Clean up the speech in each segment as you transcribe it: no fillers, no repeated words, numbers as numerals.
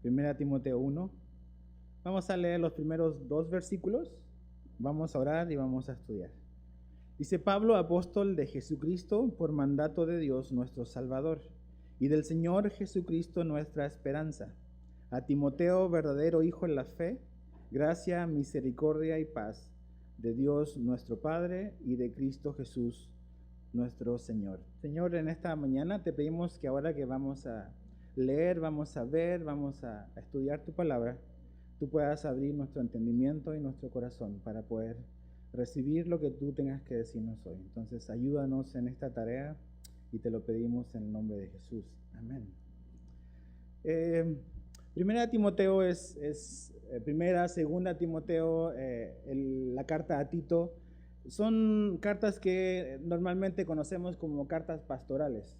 Primera Timoteo 1. Vamos a leer los primeros 2 versículos. Vamos a orar y vamos a estudiar. Dice: Pablo, apóstol de Jesucristo, por mandato de Dios nuestro Salvador, y del Señor Jesucristo nuestra esperanza. A Timoteo, verdadero hijo en la fe, gracia, misericordia y paz de Dios nuestro Padre y de Cristo Jesús nuestro Señor. Señor, en esta mañana te pedimos que ahora que vamos a leer, vamos a ver, vamos a estudiar tu palabra, tú puedas abrir nuestro entendimiento y nuestro corazón para poder recibir lo que tú tengas que decirnos hoy. Entonces, ayúdanos en esta tarea y te lo pedimos en el nombre de Jesús. Amén. Primera Timoteo primera, segunda Timoteo, la carta a Tito, son cartas que normalmente conocemos como cartas pastorales.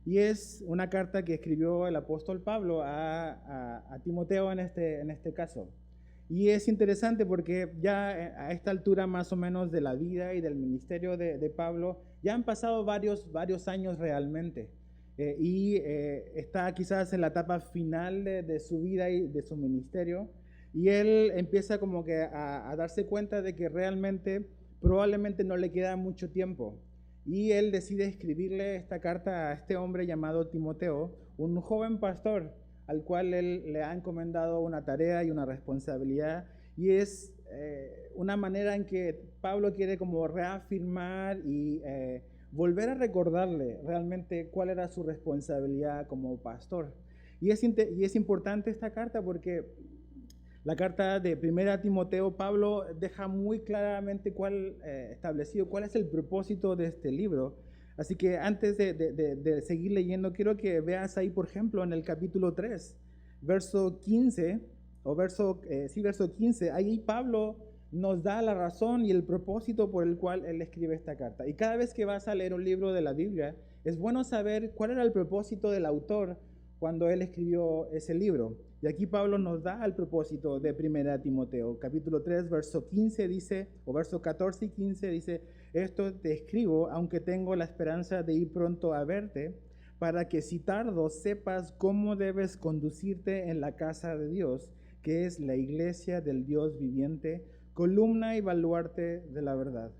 Y es una carta que escribió el apóstol Pablo a Timoteo en este caso. Y es interesante porque ya a esta altura más o menos de la vida y del ministerio de Pablo, ya han pasado varios años realmente. Está quizás en la etapa final de su vida y de su ministerio. Y él empieza como que a darse cuenta de que realmente probablemente no le queda mucho tiempo. Y él decide escribirle esta carta a este hombre llamado Timoteo, un joven pastor al cual él le ha encomendado una tarea y una responsabilidad. Y es una manera en que Pablo quiere como reafirmar y volver a recordarle realmente cuál era su responsabilidad como pastor. Y es importante esta carta porque la carta de Primera Timoteo, Pablo deja muy claramente establecido cuál es el propósito de este libro. Así que antes de seguir leyendo, quiero que veas ahí, por ejemplo, en el capítulo 3, verso 15, verso 15, ahí Pablo nos da la razón y el propósito por el cual él escribe esta carta. Y cada vez que vas a leer un libro de la Biblia, es bueno saber cuál era el propósito del autor cuando él escribió ese libro. Y aquí Pablo nos da el propósito de 1 Timoteo. Capítulo 3, verso 15 dice, o verso 14 y 15 dice: esto te escribo, aunque tengo la esperanza de ir pronto a verte, para que si tardo sepas cómo debes conducirte en la casa de Dios, que es la iglesia del Dios viviente, columna y baluarte de la verdad.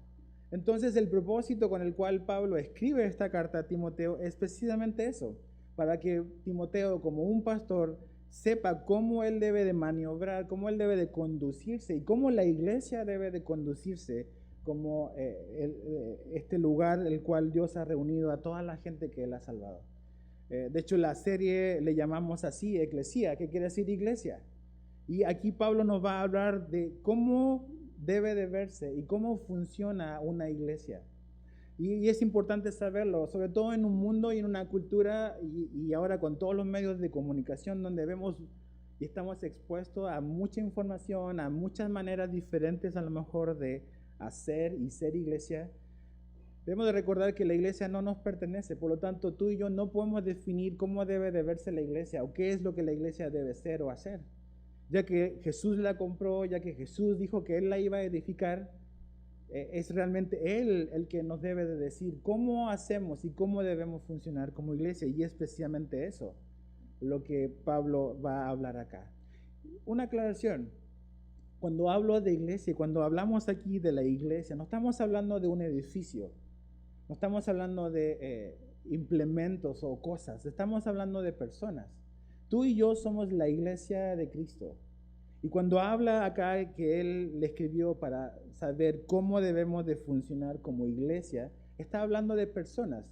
Entonces el propósito con el cual Pablo escribe esta carta a Timoteo es precisamente eso, para que Timoteo, como un pastor, sepa cómo él debe de maniobrar, cómo él debe de conducirse y cómo la iglesia debe de conducirse como este lugar el cual Dios ha reunido a toda la gente que él ha salvado. De hecho, la serie le llamamos así, Eclesía, que quiere decir iglesia. Y aquí Pablo nos va a hablar de cómo debe de verse y cómo funciona una iglesia. Y es importante saberlo, sobre todo en un mundo y en una cultura y ahora con todos los medios de comunicación donde vemos y estamos expuestos a mucha información, a muchas maneras diferentes a lo mejor de hacer y ser iglesia. Debemos de recordar que la iglesia no nos pertenece, por lo tanto tú y yo no podemos definir cómo debe de verse la iglesia o qué es lo que la iglesia debe ser o hacer. Ya que Jesús la compró, ya que Jesús dijo que Él la iba a edificar, es realmente Él el que nos debe de decir cómo hacemos y cómo debemos funcionar como iglesia, y es precisamente eso lo que Pablo va a hablar acá. Una aclaración: cuando hablo de iglesia, cuando hablamos aquí de la iglesia, no estamos hablando de un edificio, no estamos hablando de implementos o cosas, estamos hablando de personas. Tú y yo somos la iglesia de Cristo. Y cuando habla acá que él le escribió para saber cómo debemos de funcionar como iglesia, está hablando de personas.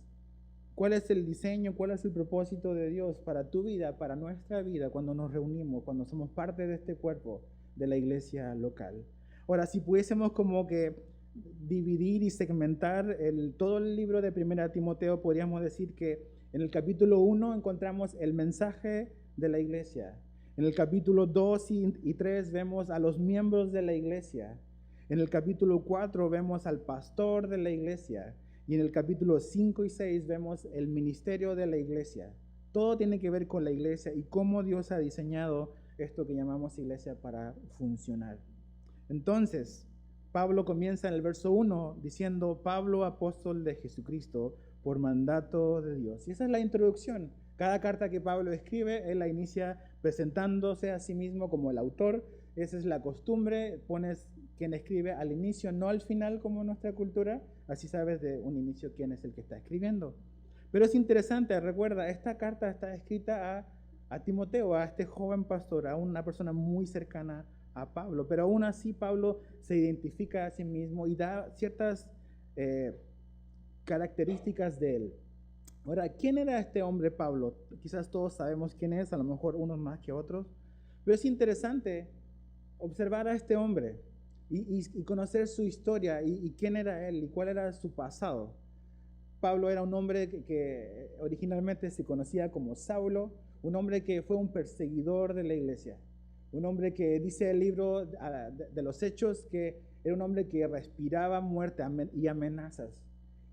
¿Cuál es el diseño, cuál es el propósito de Dios para tu vida, para nuestra vida, cuando nos reunimos, cuando somos parte de este cuerpo de la iglesia local? Ahora, si pudiésemos como que dividir y segmentar todo el libro de 1 Timoteo, podríamos decir que en el capítulo 1 encontramos el mensaje de la iglesia. En el capítulo 2 y 3 vemos a los miembros de la iglesia. En el capítulo 4 vemos al pastor de la iglesia. Y en el capítulo 5 y 6 vemos el ministerio de la iglesia. Todo tiene que ver con la iglesia y cómo Dios ha diseñado esto que llamamos iglesia para funcionar. Entonces, Pablo comienza en el verso 1 diciendo, Pablo, apóstol de Jesucristo, por mandato de Dios. Y esa es la introducción. Cada carta que Pablo escribe, él la inicia presentándose a sí mismo como el autor. Esa es la costumbre, pones quien escribe al inicio, no al final como nuestra cultura, así sabes de un inicio quién es el que está escribiendo. Pero es interesante, recuerda, esta carta está escrita a Timoteo, a este joven pastor, a una persona muy cercana a Pablo, pero aún así Pablo se identifica a sí mismo y da ciertas características de él. Ahora, ¿quién era este hombre Pablo? Quizás todos sabemos quién es, a lo mejor unos más que otros, pero es interesante observar a este hombre y conocer su historia y quién era él y cuál era su pasado. Pablo era un hombre que originalmente se conocía como Saulo, un hombre que fue un perseguidor de la iglesia, un hombre que dice el libro de los Hechos que era un hombre que respiraba muerte y amenazas.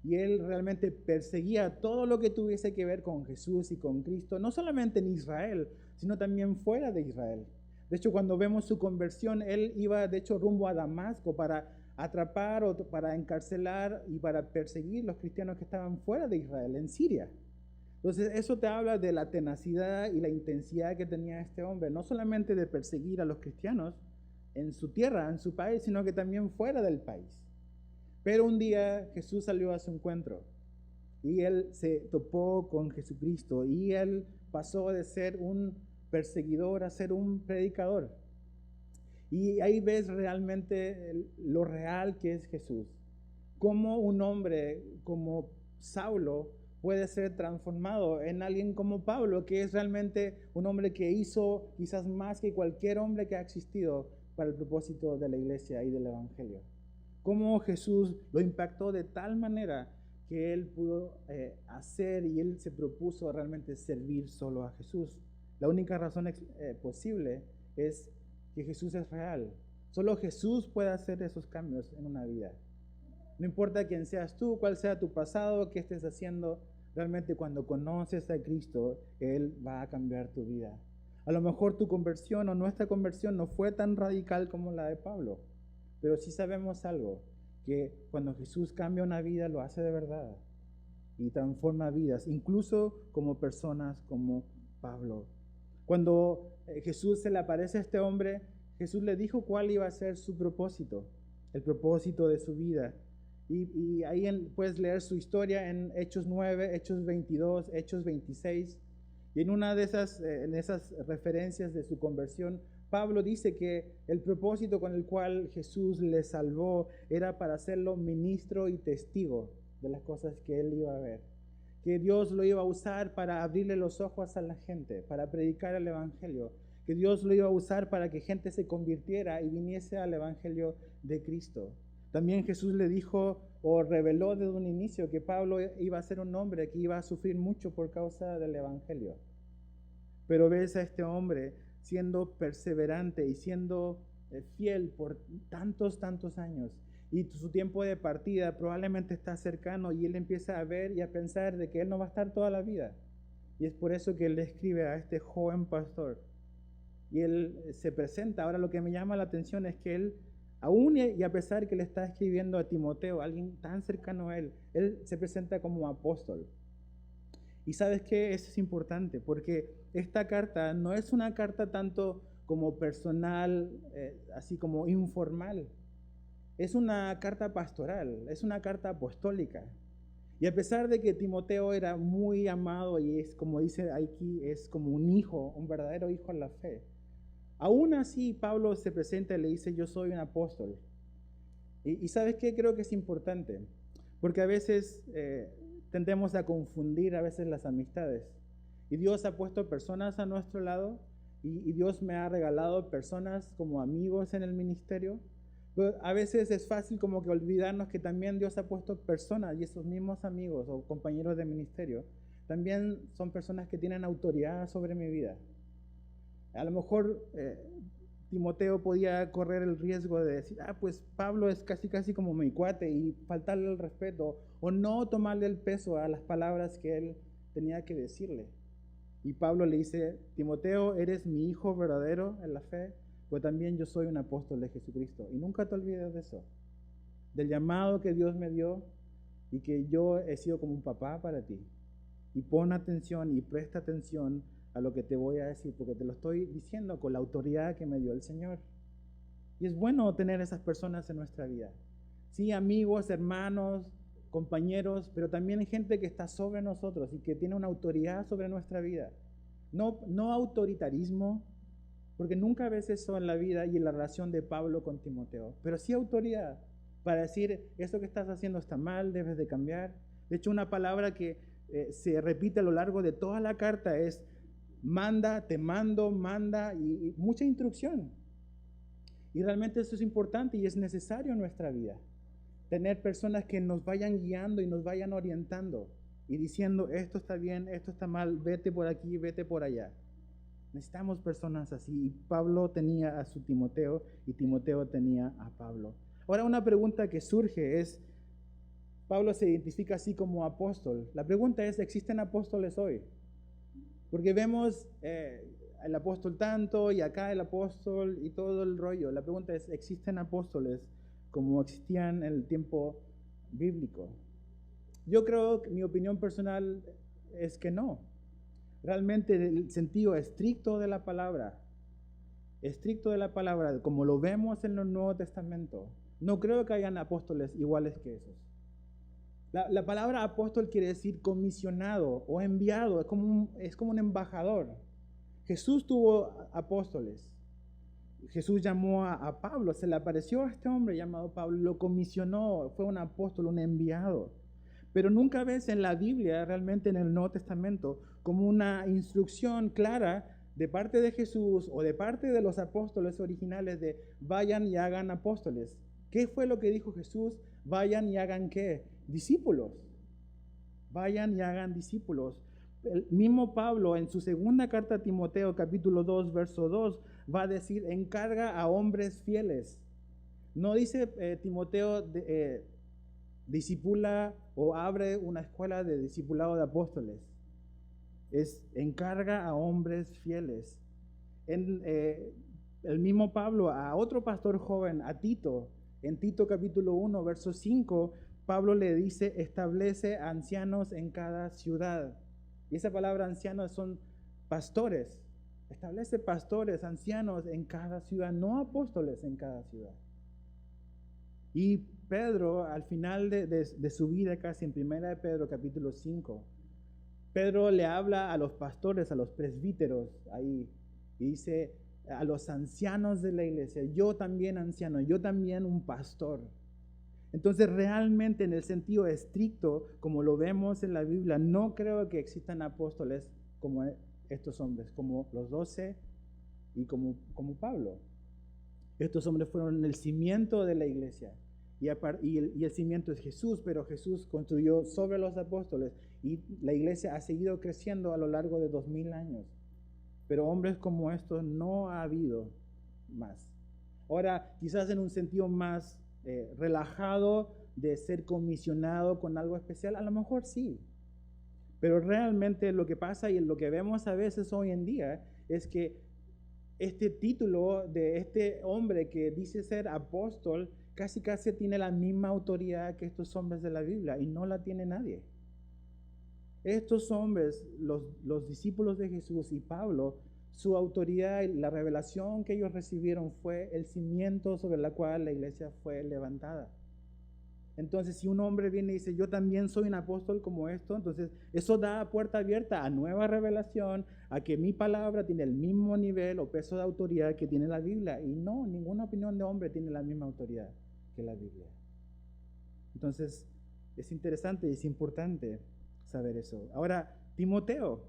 Y él realmente perseguía todo lo que tuviese que ver con Jesús y con Cristo, no solamente en Israel, sino también fuera de Israel. De hecho, cuando vemos su conversión, él iba de hecho rumbo a Damasco para atrapar o para encarcelar y para perseguir los cristianos que estaban fuera de Israel, en Siria. Entonces, eso te habla de la tenacidad y la intensidad que tenía este hombre, no solamente de perseguir a los cristianos en su tierra, en su país, sino que también fuera del país. Pero un día Jesús salió a su encuentro y él se topó con Jesucristo y él pasó de ser un perseguidor a ser un predicador. Y ahí ves realmente lo real que es Jesús. Cómo un hombre como Saulo puede ser transformado en alguien como Pablo, que es realmente un hombre que hizo quizás más que cualquier hombre que ha existido para el propósito de la iglesia y del evangelio. Cómo Jesús lo impactó de tal manera que él pudo hacer y él se propuso realmente servir solo a Jesús. La única razón posible es que Jesús es real. Solo Jesús puede hacer esos cambios en una vida. No importa quién seas tú, cuál sea tu pasado, qué estés haciendo, realmente cuando conoces a Cristo, Él va a cambiar tu vida. A lo mejor tu conversión o nuestra conversión no fue tan radical como la de Pablo, pero sí sabemos algo, que cuando Jesús cambia una vida, lo hace de verdad y transforma vidas, incluso como personas como Pablo. Cuando Jesús se le aparece a este hombre, Jesús le dijo cuál iba a ser su propósito, el propósito de su vida. Y ahí puedes leer su historia en Hechos 9, Hechos 22, Hechos 26. Y en una de esas referencias de su conversión, Pablo dice que el propósito con el cual Jesús le salvó era para hacerlo ministro y testigo de las cosas que él iba a ver. Que Dios lo iba a usar para abrirle los ojos a la gente, para predicar el evangelio. Que Dios lo iba a usar para que gente se convirtiera y viniese al evangelio de Cristo. También Jesús le dijo o reveló desde un inicio que Pablo iba a ser un hombre que iba a sufrir mucho por causa del evangelio. Pero ves a este hombre siendo perseverante y siendo fiel por tantos años. Y su tiempo de partida probablemente está cercano y él empieza a ver y a pensar de que él no va a estar toda la vida. Y es por eso que él le escribe a este joven pastor. Y él se presenta. Ahora lo que me llama la atención es que él, aún y a pesar que le está escribiendo a Timoteo, alguien tan cercano a él se presenta como apóstol. Y sabes qué, eso es importante, porque esta carta no es una carta tanto como personal, así como informal. Es una carta pastoral, es una carta apostólica. Y a pesar de que Timoteo era muy amado y es como dice aquí, es como un hijo, un verdadero hijo en la fe, aún así Pablo se presenta y le dice, yo soy un apóstol. Y ¿sabes qué? Creo que es importante, porque a veces tendemos a confundir a veces las amistades. Y Dios ha puesto personas a nuestro lado y Dios me ha regalado personas como amigos en el ministerio. Pero a veces es fácil como que olvidarnos que también Dios ha puesto personas y esos mismos amigos o compañeros de ministerio también son personas que tienen autoridad sobre mi vida. A lo mejor Timoteo podía correr el riesgo de decir, pues Pablo es casi como mi cuate y faltarle el respeto o no tomarle el peso a las palabras que él tenía que decirle. Y Pablo le dice, Timoteo, eres mi hijo verdadero en la fe, pues también yo soy un apóstol de Jesucristo. Y nunca te olvides de eso. del llamado que Dios me dio y que yo he sido como un papá para ti. Y pon atención y presta atención a lo que te voy a decir, porque te lo estoy diciendo con la autoridad que me dio el Señor. Y es bueno tener esas personas en nuestra vida. Sí, amigos, hermanos, compañeros, pero también gente que está sobre nosotros y que tiene una autoridad sobre nuestra vida. No autoritarismo, porque nunca ves eso en la vida y en la relación de Pablo con Timoteo, pero sí autoridad para decir, esto que estás haciendo está mal, debes de cambiar. De hecho, una palabra que se repite a lo largo de toda la carta es manda, te mando, manda y mucha instrucción. Y realmente eso es importante y es necesario en nuestra vida. Tener personas que nos vayan guiando y nos vayan orientando y diciendo, esto está bien, esto está mal, vete por aquí, vete por allá. Necesitamos personas así. Y Pablo tenía a su Timoteo y Timoteo tenía a Pablo. Ahora una pregunta que surge es, Pablo se identifica así como apóstol. La pregunta es, ¿existen apóstoles hoy? Porque vemos el apóstol tanto y acá el apóstol y todo el rollo. La pregunta es, ¿existen apóstoles como existían en el tiempo bíblico? Yo creo que mi opinión personal es que no. Realmente el sentido estricto de la palabra, como lo vemos en el Nuevo Testamento, no creo que hayan apóstoles iguales que esos. La palabra apóstol quiere decir comisionado o enviado, es como un embajador. Jesús tuvo apóstoles. Jesús llamó a Pablo, se le apareció a este hombre llamado Pablo, lo comisionó, fue un apóstol, un enviado. Pero nunca ves en la Biblia, realmente en el Nuevo Testamento, como una instrucción clara de parte de Jesús o de parte de los apóstoles originales de vayan y hagan apóstoles. ¿Qué fue lo que dijo Jesús? Vayan y hagan ¿qué? Discípulos. Vayan y hagan discípulos. El mismo Pablo en su segunda carta a Timoteo, capítulo 2, verso 2, va a decir, encarga a hombres fieles. No dice Timoteo, discipula o abre una escuela de discipulado de apóstoles. Es encarga a hombres fieles. El mismo Pablo a otro pastor joven, a Tito, en Tito capítulo 1, verso 5, Pablo le dice, establece ancianos en cada ciudad. Y esa palabra ancianos son pastores. Establece pastores, ancianos en cada ciudad, no apóstoles en cada ciudad. Y Pedro, al final de su vida casi, en 1 de Pedro capítulo 5, Pedro le habla a los pastores, a los presbíteros ahí, y dice a los ancianos de la iglesia, yo también anciano, yo también un pastor. Entonces realmente en el sentido estricto, como lo vemos en la Biblia, no creo que existan apóstoles como estos hombres, como los 12 y como Pablo. Estos hombres fueron el cimiento de la iglesia y el cimiento es Jesús, pero Jesús construyó sobre los apóstoles y la iglesia ha seguido creciendo a lo largo de 2000 años. Pero hombres como estos no ha habido más. Ahora, quizás en un sentido más relajado de ser comisionado con algo especial, a lo mejor sí. Pero realmente lo que pasa y lo que vemos a veces hoy en día es que este título de este hombre que dice ser apóstol casi tiene la misma autoridad que estos hombres de la Biblia y no la tiene nadie. Estos hombres, los discípulos de Jesús y Pablo, su autoridad y la revelación que ellos recibieron fue el cimiento sobre el cual la iglesia fue levantada. Entonces, si un hombre viene y dice, yo también soy un apóstol como esto, entonces eso da puerta abierta a nueva revelación, a que mi palabra tiene el mismo nivel o peso de autoridad que tiene la Biblia. Y no, ninguna opinión de hombre tiene la misma autoridad que la Biblia. Entonces, es interesante y es importante saber eso. Ahora, Timoteo.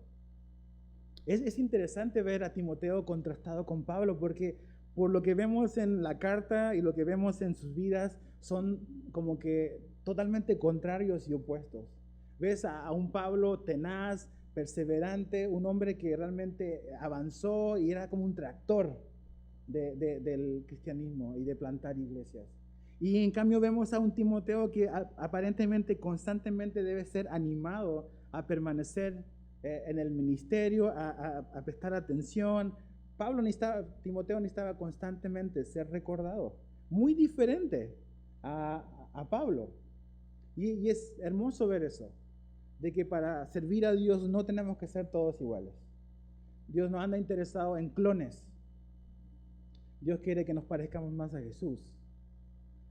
Es interesante ver a Timoteo contrastado con Pablo porque por lo que vemos en la carta y lo que vemos en sus vidas son como que totalmente contrarios y opuestos. Ves a un Pablo tenaz, perseverante, un hombre que realmente avanzó y era como un tractor del cristianismo y de plantar iglesias. Y en cambio vemos a un Timoteo que aparentemente constantemente debe ser animado a permanecer en el ministerio, a prestar atención. Timoteo necesitaba constantemente ser recordado. Muy diferente a a Pablo. Y es hermoso ver eso, de que para servir a Dios no tenemos que ser todos iguales. Dios no anda interesado en clones. Dios quiere que nos parezcamos más a Jesús.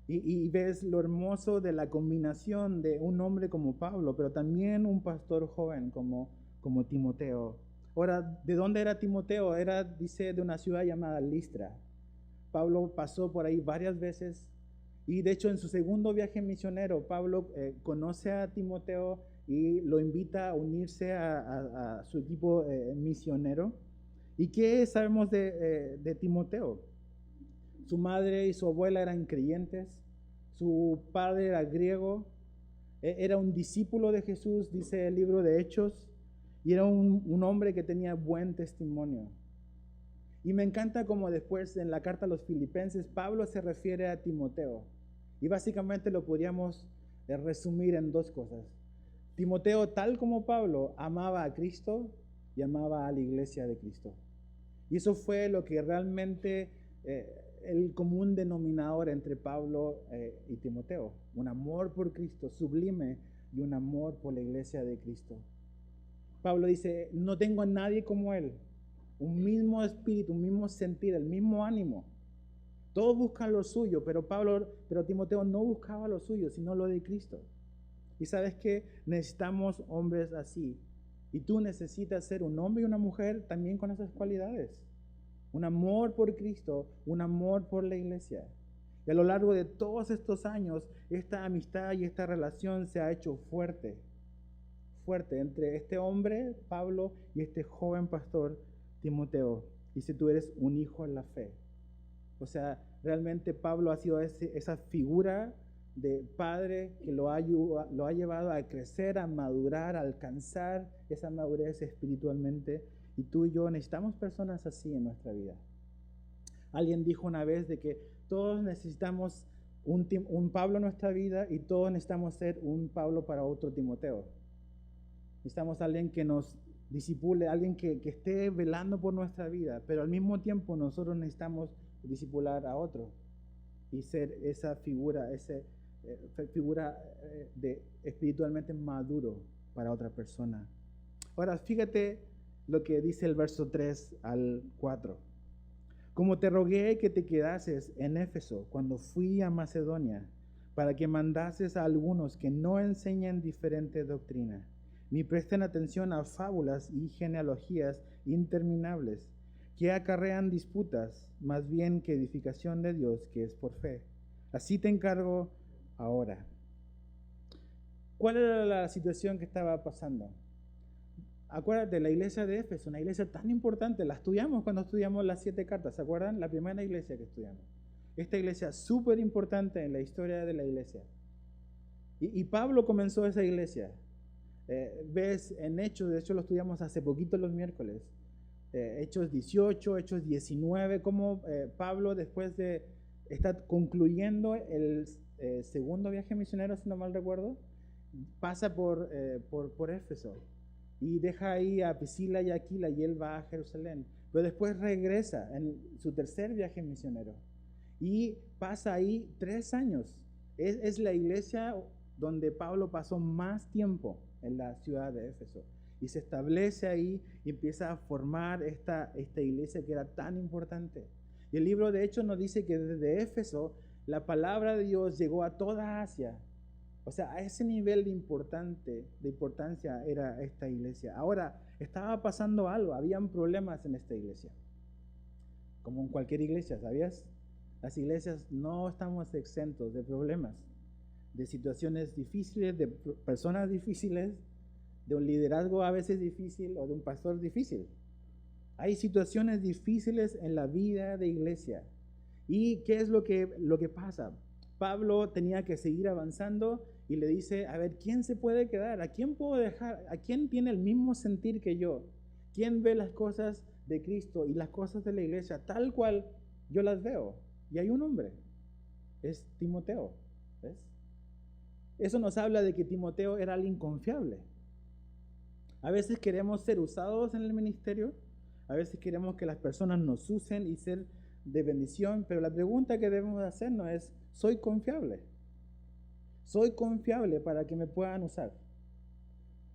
Y ves lo hermoso de la combinación de un hombre como Pablo, pero también un pastor joven como Timoteo. Ahora, ¿de dónde era Timoteo? Dice, de una ciudad llamada Listra. Pablo pasó por ahí varias veces y de hecho en su segundo viaje misionero, Pablo conoce a Timoteo y lo invita a unirse a su equipo misionero. ¿Y qué sabemos de Timoteo? Su madre y su abuela eran creyentes, su padre era griego, era un discípulo de Jesús, dice el libro de Hechos, y era un hombre que tenía buen testimonio. Y me encanta como después en la carta a los Filipenses, Pablo se refiere a Timoteo. Y básicamente lo podríamos resumir en dos cosas. Timoteo, tal como Pablo, amaba a Cristo y amaba a la iglesia de Cristo. Y eso fue lo que realmente el común denominador entre Pablo y Timoteo. Un amor por Cristo sublime y un amor por la iglesia de Cristo. Pablo dice, no tengo a nadie como él. Un mismo espíritu, un mismo sentir, el mismo ánimo. Todos buscan lo suyo, pero Timoteo no buscaba lo suyo, sino lo de Cristo. Y sabes que necesitamos hombres así. Y tú necesitas ser un hombre y una mujer también con esas cualidades. Un amor por Cristo, un amor por la iglesia. Y a lo largo de todos estos años, esta amistad y esta relación se ha hecho fuerte entre este hombre, Pablo, y este joven pastor, Timoteo. Y si tú eres un hijo en la fe. O sea, realmente Pablo ha sido esa figura de padre que lo ha llevado a crecer, a madurar, a alcanzar esa madurez espiritualmente. Y tú y yo necesitamos personas así en nuestra vida. Alguien dijo una vez de que todos necesitamos un Pablo en nuestra vida y todos necesitamos ser un Pablo para otro Timoteo. Necesitamos alguien que nos discipule, alguien que esté velando por nuestra vida, pero al mismo tiempo nosotros necesitamos discipular a otro y ser esa figura, de espiritualmente maduro para otra persona. Ahora, fíjate lo que dice el verso 3 al 4. Como te rogué que te quedases en Éfeso cuando fui a Macedonia, para que mandases a algunos que no enseñen diferente doctrina, ni presten atención a fábulas y genealogías interminables, que acarrean disputas, más bien que edificación de Dios, que es por fe. Así te encargo ahora. ¿Cuál era la situación que estaba pasando? Acuérdate, la iglesia de Éfeso, una iglesia tan importante, la estudiamos cuando estudiamos las 7 cartas, ¿se acuerdan? La primera iglesia que estudiamos. Esta iglesia súper importante en la historia de la iglesia. Y Pablo comenzó esa iglesia. Ves en Hechos, de hecho lo estudiamos hace poquito los miércoles, Hechos 18, Hechos 19, como Pablo después de estar concluyendo el segundo viaje misionero, si no mal recuerdo, pasa por Éfeso y deja ahí a Priscila y Aquila y él va a Jerusalén, pero después regresa en su tercer viaje misionero y pasa ahí 3 años. Es la iglesia donde Pablo pasó más tiempo en la ciudad de Éfeso. Y se establece ahí y empieza a formar esta iglesia que era tan importante. Y el libro de Hechos nos dice que desde Éfeso la palabra de Dios llegó a toda Asia. O sea, a ese nivel de importancia era esta iglesia. Ahora, estaba pasando algo, habían problemas en esta iglesia. Como en cualquier iglesia, ¿sabías? Las iglesias no estamos exentos de problemas, de situaciones difíciles, de personas difíciles, de un liderazgo a veces difícil o de un pastor difícil. Hay situaciones difíciles en la vida de iglesia. ¿Y qué es lo que pasa? Pablo tenía que seguir avanzando y le dice, a ver, ¿quién se puede quedar? ¿A quién puedo dejar? ¿A quién tiene el mismo sentir que yo? ¿Quién ve las cosas de Cristo y las cosas de la iglesia tal cual yo las veo? Y hay un hombre, es Timoteo, ¿ves? Eso nos habla de que Timoteo era alguien confiable. A veces queremos ser usados en el ministerio, a veces queremos que las personas nos usen y ser de bendición, pero la pregunta que debemos hacernos es, ¿soy confiable? Soy confiable para que me puedan usar.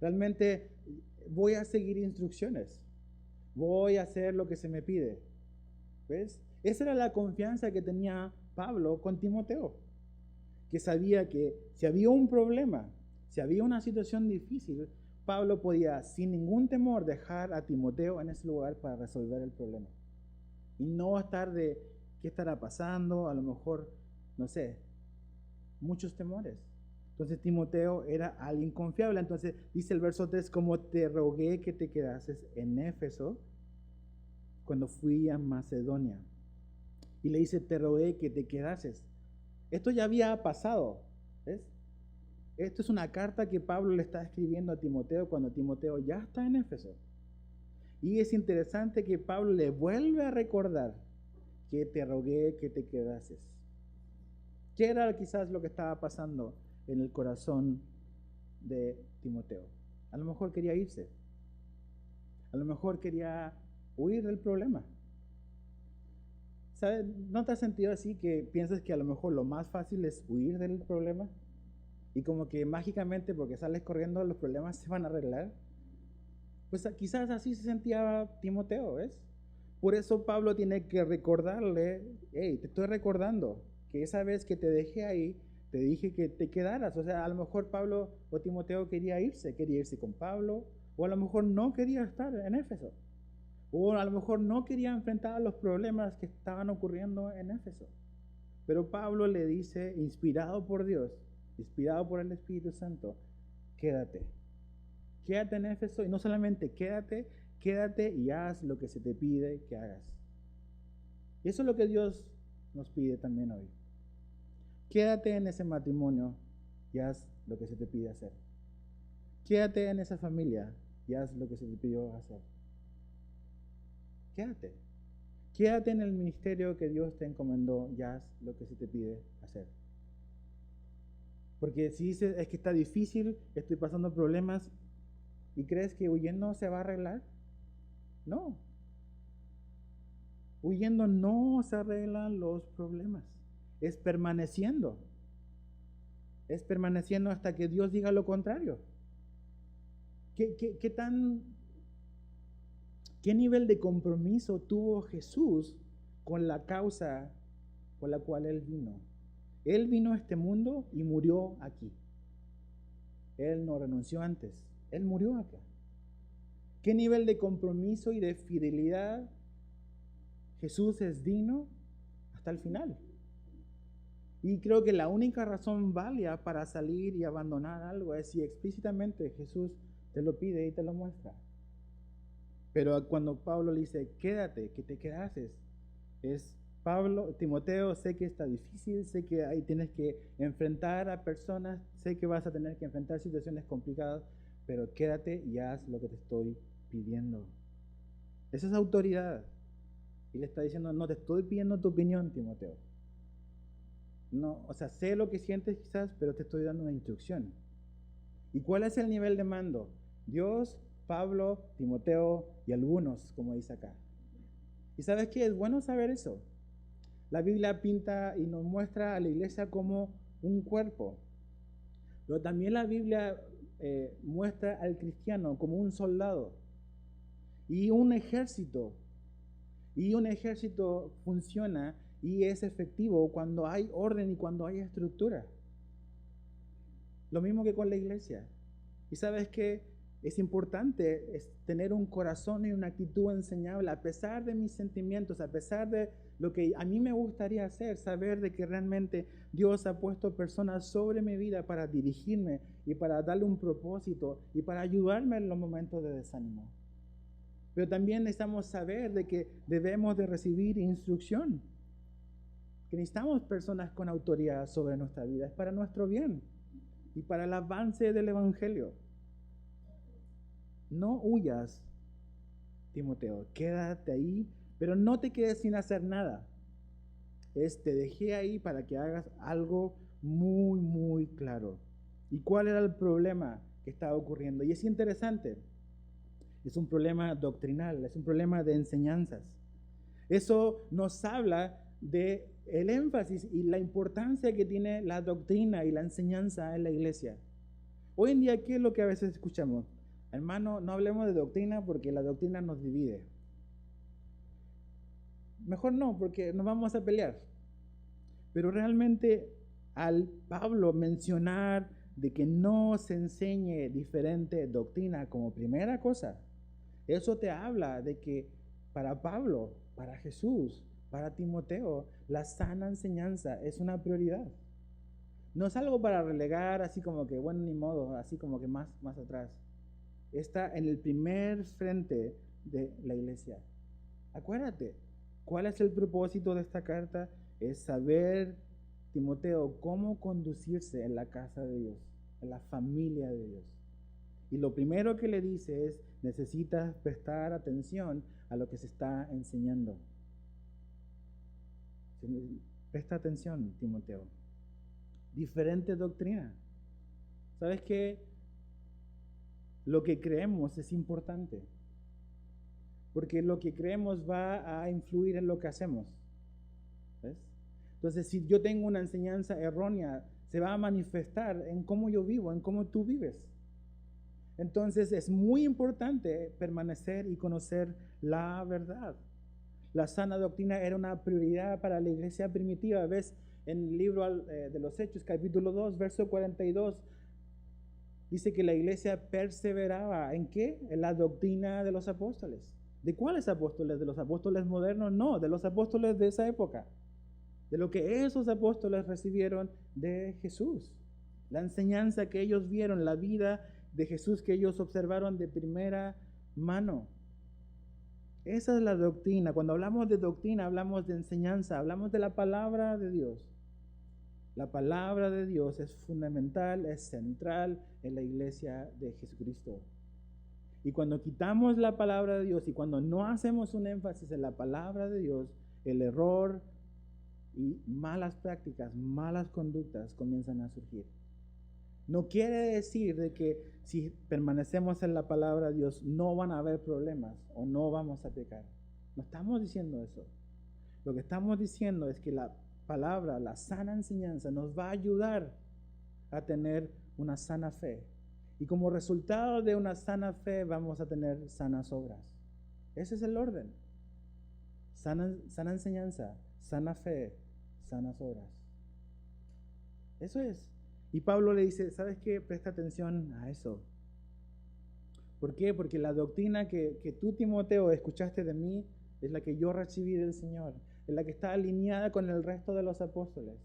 Realmente voy a seguir instrucciones. Voy a hacer lo que se me pide. ¿Ves? Esa era la confianza que tenía Pablo con Timoteo, que sabía que si había un problema, si había una situación difícil, Pablo podía sin ningún temor dejar a Timoteo en ese lugar para resolver el problema. Y no estar de qué estará pasando, a lo mejor, no sé, muchos temores. Entonces Timoteo era alguien confiable. Entonces dice el verso 3, como te rogué que te quedases en Éfeso cuando fui a Macedonia. Y le dice, te rogué que te quedases. Esto ya había pasado, ¿ves? Esto es una carta que Pablo le está escribiendo a Timoteo cuando Timoteo ya está en Éfeso. Y es interesante que Pablo le vuelve a recordar que te rogué que te quedases. ¿Qué era quizás lo que estaba pasando en el corazón de Timoteo? A lo mejor quería irse. A lo mejor quería huir del problema. ¿Sabes? ¿No te has sentido así que piensas que a lo mejor lo más fácil es huir del problema? Y como que mágicamente porque sales corriendo los problemas se van a arreglar. Pues quizás así se sentía Timoteo, ¿ves? Por eso Pablo tiene que recordarle, hey, te estoy recordando que esa vez que te dejé ahí, te dije que te quedaras. O sea, a lo mejor Pablo o Timoteo quería irse con Pablo, o a lo mejor no quería estar en Éfeso. O a lo mejor no quería enfrentar los problemas que estaban ocurriendo en Éfeso. Pero Pablo le dice, inspirado por Dios, inspirado por el Espíritu Santo, quédate. Quédate en Éfeso y no solamente quédate, quédate y haz lo que se te pide que hagas. Y eso es lo que Dios nos pide también hoy. Quédate en ese matrimonio y haz lo que se te pide hacer. Quédate en esa familia y haz lo que se te pidió hacer. Quédate. Quédate en el ministerio que Dios te encomendó y haz lo que se te pide hacer. Porque si dices, es que está difícil, estoy pasando problemas, ¿y crees que huyendo se va a arreglar? No. Huyendo no se arreglan los problemas. Es permaneciendo. Es permaneciendo hasta que Dios diga lo contrario. ¿Qué nivel de compromiso tuvo Jesús con la causa por la cual Él vino? Él vino a este mundo y murió aquí. Él no renunció antes. Él murió acá. ¿Qué nivel de compromiso y de fidelidad Jesús es digno hasta el final? Y creo que la única razón válida para salir y abandonar algo es si explícitamente Jesús te lo pide y te lo muestra. Pero cuando Pablo le dice, quédate, que te quedases, es Pablo, Timoteo, sé que está difícil, sé que ahí tienes que enfrentar a personas, sé que vas a tener que enfrentar situaciones complicadas, pero quédate y haz lo que te estoy pidiendo. Esa es autoridad. Y le está diciendo, no te estoy pidiendo tu opinión, Timoteo. No, o sea, sé lo que sientes quizás, pero te estoy dando una instrucción. ¿Y cuál es el nivel de mando? Dios, Pablo, Timoteo y algunos, como dice acá. ¿Y sabes qué? Es bueno saber eso. La Biblia pinta y nos muestra a la iglesia como un cuerpo. Pero también la Biblia muestra al cristiano como un soldado y un ejército. Y un ejército funciona y es efectivo cuando hay orden y cuando hay estructura. Lo mismo que con la iglesia. Y sabes que es importante tener un corazón y una actitud enseñable a pesar de mis sentimientos, a pesar de lo que a mí me gustaría hacer, saber de que realmente Dios ha puesto personas sobre mi vida para dirigirme y para darle un propósito y para ayudarme en los momentos de desánimo. Pero también necesitamos saber de que debemos de recibir instrucción, que necesitamos personas con autoridad sobre nuestra vida, es para nuestro bien y para el avance del Evangelio. No huyas, Timoteo, quédate ahí, pero no te quedes sin hacer nada. Te dejé ahí para que hagas algo muy, muy claro. ¿Y cuál era el problema que estaba ocurriendo? Y es interesante, es un problema doctrinal, es un problema de enseñanzas. Eso nos habla de el énfasis y la importancia que tiene la doctrina y la enseñanza en la iglesia. Hoy en día, ¿qué es lo que a veces escuchamos? Hermano, no hablemos de doctrina porque la doctrina nos divide. Mejor no, porque nos vamos a pelear. Pero realmente al Pablo mencionar de que no se enseñe diferente doctrina como primera cosa, eso te habla de que para Pablo, para Jesús, para Timoteo, la sana enseñanza es una prioridad. No es algo para relegar así como que, bueno, ni modo, así como que más atrás. Está en el primer frente de la iglesia. Acuérdate, ¿cuál es el propósito de esta carta? Es saber, Timoteo, cómo conducirse en la casa de Dios, en la familia de Dios. Y lo primero que le dice es, necesitas prestar atención a lo que se está enseñando. Presta atención, Timoteo. Diferente doctrina. ¿Sabes qué? Lo que creemos es importante. Porque lo que creemos va a influir en lo que hacemos. ¿Ves? Entonces, si yo tengo una enseñanza errónea, se va a manifestar en cómo yo vivo, en cómo tú vives. Entonces, es muy importante permanecer y conocer la verdad. La sana doctrina era una prioridad para la iglesia primitiva. ¿Ves? En el libro de los Hechos, capítulo 2, verso 42, dice que la iglesia perseveraba ¿en qué? En la doctrina de los apóstoles. ¿De cuáles apóstoles? ¿De los apóstoles modernos? No, de los apóstoles de esa época. De lo que esos apóstoles recibieron de Jesús. La enseñanza que ellos vieron, la vida de Jesús que ellos observaron de primera mano. Esa es la doctrina. Cuando hablamos de doctrina, hablamos de enseñanza, hablamos de la palabra de Dios. La palabra de Dios es fundamental, es central en la iglesia de Jesucristo. Y cuando quitamos la palabra de Dios y cuando no hacemos un énfasis en la palabra de Dios, el error y malas prácticas, malas conductas comienzan a surgir. No quiere decir de que si permanecemos en la palabra de Dios no van a haber problemas o no vamos a pecar. No estamos diciendo eso. Lo que estamos diciendo es que la palabra, la sana enseñanza nos va a ayudar a tener una sana fe. Y como resultado de una sana fe vamos a tener sanas obras. Ese es el orden. Sana enseñanza, sana fe, sanas obras. Eso es. Y Pablo le dice, ¿sabes qué? Presta atención a eso. ¿Por qué? Porque la doctrina que tú, Timoteo, escuchaste de mí es la que yo recibí del Señor. Es la que está alineada con el resto de los apóstoles.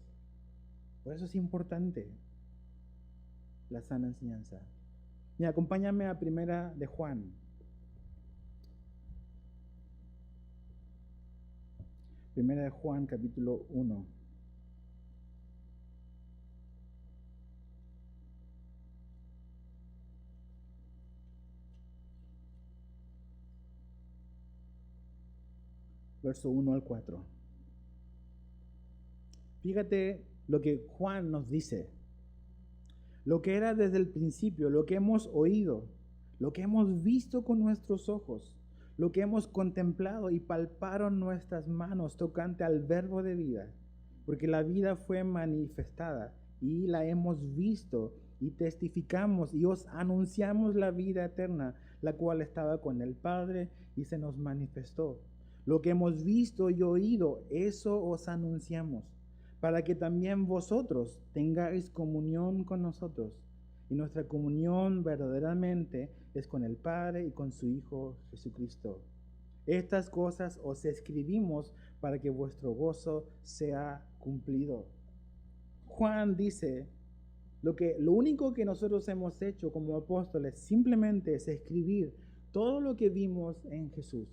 Por eso es importante la sana enseñanza. Mira, acompáñame a Primera de Juan. Primera de Juan, capítulo 1. Verso 1 al 4. Fíjate lo que Juan nos dice. Lo que era desde el principio, lo que hemos oído, lo que hemos visto con nuestros ojos, lo que hemos contemplado y palparon nuestras manos tocante al verbo de vida, porque la vida fue manifestada y la hemos visto y testificamos y os anunciamos la vida eterna, la cual estaba con el Padre y se nos manifestó. Lo que hemos visto y oído, eso os anunciamos, para que también vosotros tengáis comunión con nosotros. Y nuestra comunión verdaderamente es con el Padre y con su Hijo Jesucristo. Estas cosas os escribimos para que vuestro gozo sea cumplido. Juan dice, lo único que nosotros hemos hecho como apóstoles simplemente es escribir todo lo que vimos en Jesús.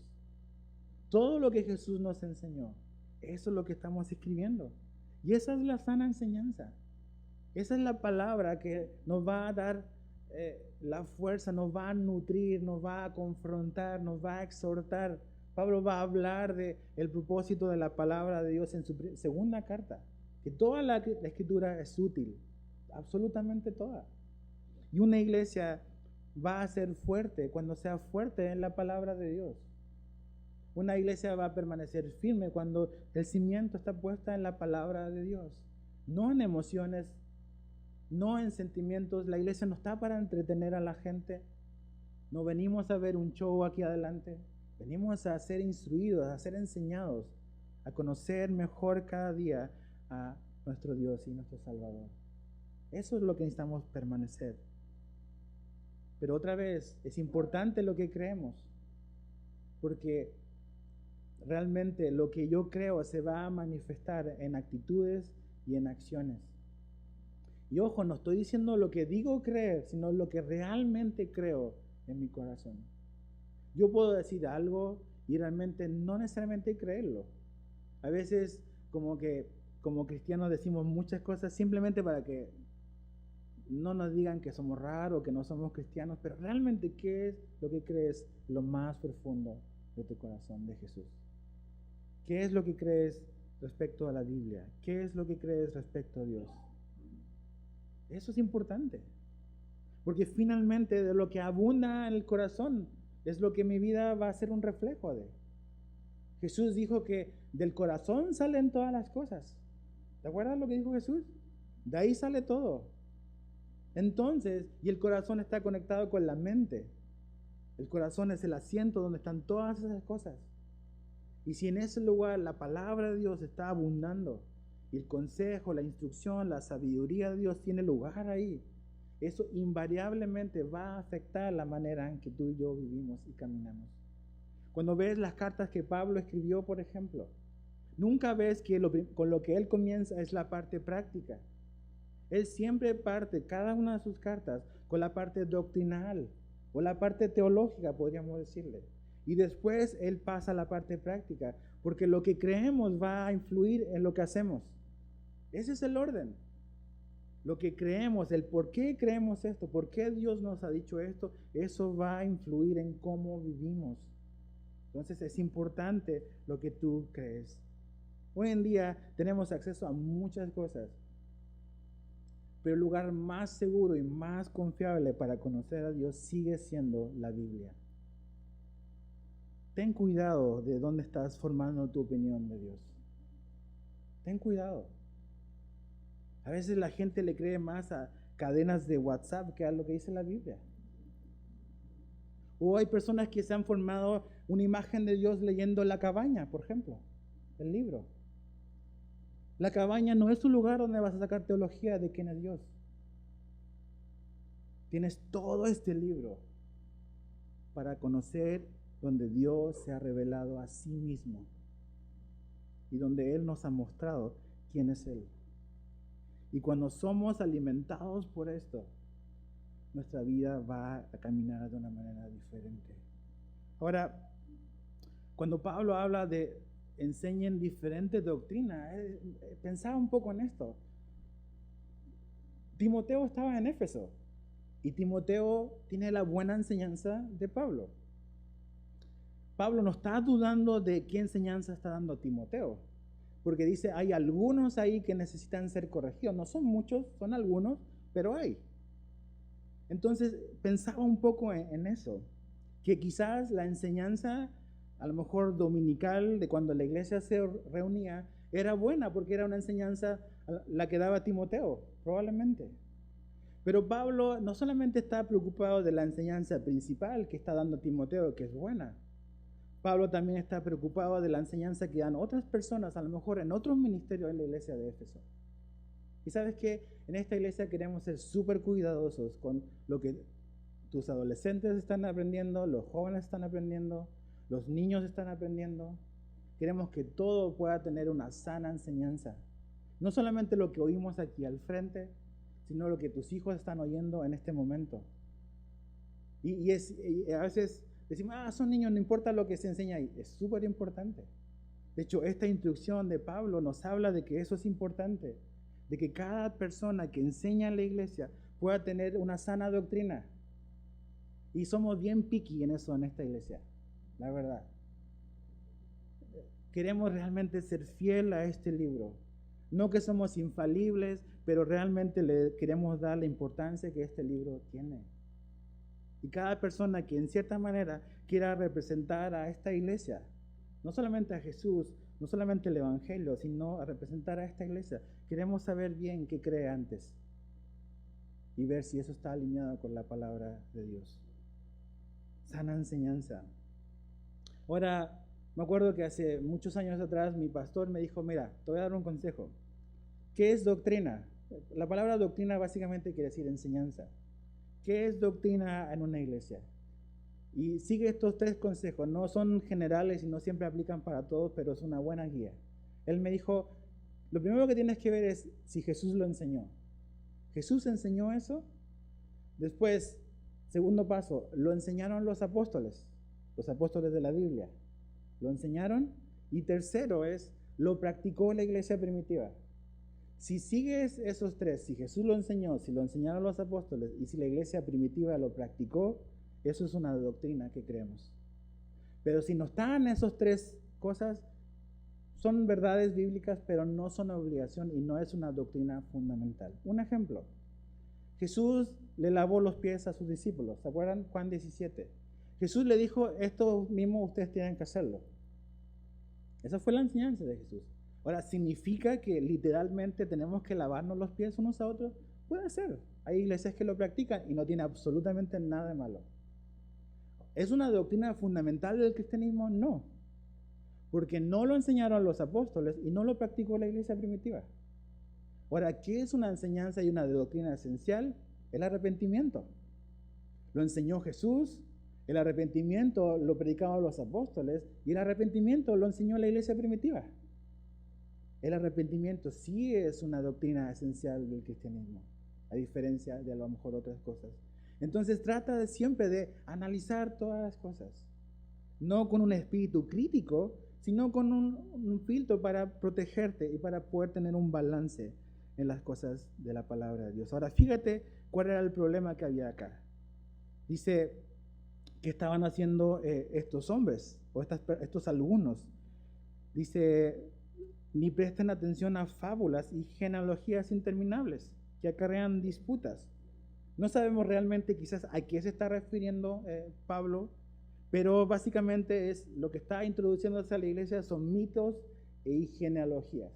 Todo lo que Jesús nos enseñó. Eso es lo que estamos escribiendo. Y esa es la sana enseñanza. Esa es la palabra que nos va a dar la fuerza, nos va a nutrir, nos va a confrontar, nos va a exhortar. Pablo va a hablar del propósito de la palabra de Dios en su segunda carta. Que toda la escritura es útil. Absolutamente toda. Y una iglesia va a ser fuerte cuando sea fuerte en la palabra de Dios. Una iglesia va a permanecer firme cuando el cimiento está puesta en la palabra de Dios, no en emociones, no en sentimientos. La iglesia no está para entretener a la gente. No venimos a ver un show aquí adelante. Venimos a ser instruidos, a ser enseñados, a conocer mejor cada día a nuestro Dios y nuestro Salvador. Eso es lo que necesitamos permanecer. Pero otra vez, es importante lo que creemos, porque realmente lo que yo creo se va a manifestar en actitudes y en acciones. Y ojo, no estoy diciendo lo que digo creer, sino lo que realmente creo en mi corazón. Yo puedo decir algo y realmente no necesariamente creerlo. A veces como cristianos decimos muchas cosas simplemente para que no nos digan que somos raros, que no somos cristianos, pero realmente ¿qué es lo que crees lo más profundo de tu corazón de Jesús? ¿Qué es lo que crees respecto a la Biblia? ¿Qué es lo que crees respecto a Dios? Eso es importante, porque finalmente de lo que abunda en el corazón es lo que mi vida va a ser un reflejo de. Jesús dijo que del corazón salen todas las cosas. ¿Te acuerdas lo que dijo Jesús? De ahí sale todo. Entonces, y el corazón está conectado con la mente. El corazón es el asiento donde están todas esas cosas. Y si en ese lugar la palabra de Dios está abundando, y el consejo, la instrucción, la sabiduría de Dios tiene lugar ahí, eso invariablemente va a afectar la manera en que tú y yo vivimos y caminamos. Cuando ves las cartas que Pablo escribió, por ejemplo, nunca ves que con lo que él comienza es la parte práctica. Él siempre parte, cada una de sus cartas, con la parte doctrinal o la parte teológica, podríamos decirle. Y después él pasa a la parte práctica, porque lo que creemos va a influir en lo que hacemos. Ese es el orden. Lo que creemos, el por qué creemos esto, por qué Dios nos ha dicho esto, eso va a influir en cómo vivimos. Entonces es importante lo que tú crees. Hoy en día tenemos acceso a muchas cosas, pero el lugar más seguro y más confiable para conocer a Dios sigue siendo la Biblia. Ten cuidado de dónde estás formando tu opinión de Dios. Ten cuidado. A veces la gente le cree más a cadenas de WhatsApp que a lo que dice la Biblia. O hay personas que se han formado una imagen de Dios leyendo La Cabaña, por ejemplo, el libro. La Cabaña no es un lugar donde vas a sacar teología de quién es Dios. Tienes todo este libro para conocer donde Dios se ha revelado a sí mismo y donde Él nos ha mostrado quién es Él. Y cuando somos alimentados por esto, nuestra vida va a caminar de una manera diferente. Ahora, cuando Pablo habla de enseñen diferentes doctrinas, pensaba un poco en esto. Timoteo estaba en Éfeso y Timoteo tiene la buena enseñanza de Pablo. Pablo no está dudando de qué enseñanza está dando Timoteo, porque dice, hay algunos ahí que necesitan ser corregidos. No son muchos, son algunos, pero hay. Entonces pensaba un poco en eso, que quizás la enseñanza, a lo mejor dominical, de cuando la iglesia se reunía, era buena porque era una enseñanza la que daba Timoteo, probablemente. Pero Pablo no solamente está preocupado de la enseñanza principal que está dando Timoteo, que es buena. Pablo también está preocupado de la enseñanza que dan otras personas, a lo mejor en otros ministerios en la iglesia de Éfeso. Y sabes que en esta iglesia queremos ser súper cuidadosos con lo que tus adolescentes están aprendiendo, los jóvenes están aprendiendo, los niños están aprendiendo. Queremos que todo pueda tener una sana enseñanza. No solamente lo que oímos aquí al frente, sino lo que tus hijos están oyendo en este momento. Y a veces decimos, son niños, no importa lo que se enseña ahí. Es súper importante. De hecho, esta instrucción de Pablo nos habla de que eso es importante, de que cada persona que enseña en la iglesia pueda tener una sana doctrina. Y somos bien picky en eso en esta iglesia, la verdad. Queremos realmente ser fiel a este libro. No que somos infalibles, pero realmente le queremos dar la importancia que este libro tiene. Y cada persona que en cierta manera quiera representar a esta iglesia, no solamente a Jesús, no solamente el Evangelio, sino a representar a esta iglesia. Queremos saber bien qué cree antes y ver si eso está alineado con la palabra de Dios. Sana enseñanza. Ahora, me acuerdo que hace muchos años atrás mi pastor me dijo, mira, te voy a dar un consejo. ¿Qué es doctrina? La palabra doctrina básicamente quiere decir enseñanza. ¿Qué es doctrina en una iglesia? Y sigue estos 3 consejos. No son generales y no siempre aplican para todos, pero es una buena guía. Él me dijo, lo primero que tienes que ver es si Jesús lo enseñó. ¿Jesús enseñó eso? Después, segundo paso, lo enseñaron los apóstoles de la Biblia. ¿Lo enseñaron? Y tercero es, lo practicó la iglesia primitiva. Si sigues esos 3, si Jesús lo enseñó, si lo enseñaron los apóstoles y si la iglesia primitiva lo practicó, eso es una doctrina que creemos. Pero si no están esos 3 cosas, son verdades bíblicas, pero no son obligación y no es una doctrina fundamental. Un ejemplo, Jesús le lavó los pies a sus discípulos. ¿Se acuerdan? Juan 17. Jesús le dijo, esto mismo ustedes tienen que hacerlo. Esa fue la enseñanza de Jesús. Ahora, ¿significa que literalmente tenemos que lavarnos los pies unos a otros? Puede ser. Hay iglesias que lo practican y no tiene absolutamente nada de malo. ¿Es una doctrina fundamental del cristianismo? No. Porque no lo enseñaron los apóstoles y no lo practicó la iglesia primitiva. Ahora, ¿qué es una enseñanza y una doctrina esencial? El arrepentimiento. Lo enseñó Jesús, el arrepentimiento lo predicaban los apóstoles y el arrepentimiento lo enseñó la iglesia primitiva. El arrepentimiento sí es una doctrina esencial del cristianismo, a diferencia de a lo mejor otras cosas. Entonces trata siempre de analizar todas las cosas, no con un espíritu crítico, sino con un filtro para protegerte y para poder tener un balance en las cosas de la palabra de Dios. Ahora fíjate cuál era el problema que había acá. Dice que estaban haciendo estos hombres o estos alumnos. Dice, ni presten atención a fábulas y genealogías interminables que acarrean disputas. No sabemos realmente quizás a qué se está refiriendo Pablo, pero básicamente es lo que está introduciéndose a la iglesia son mitos y genealogías.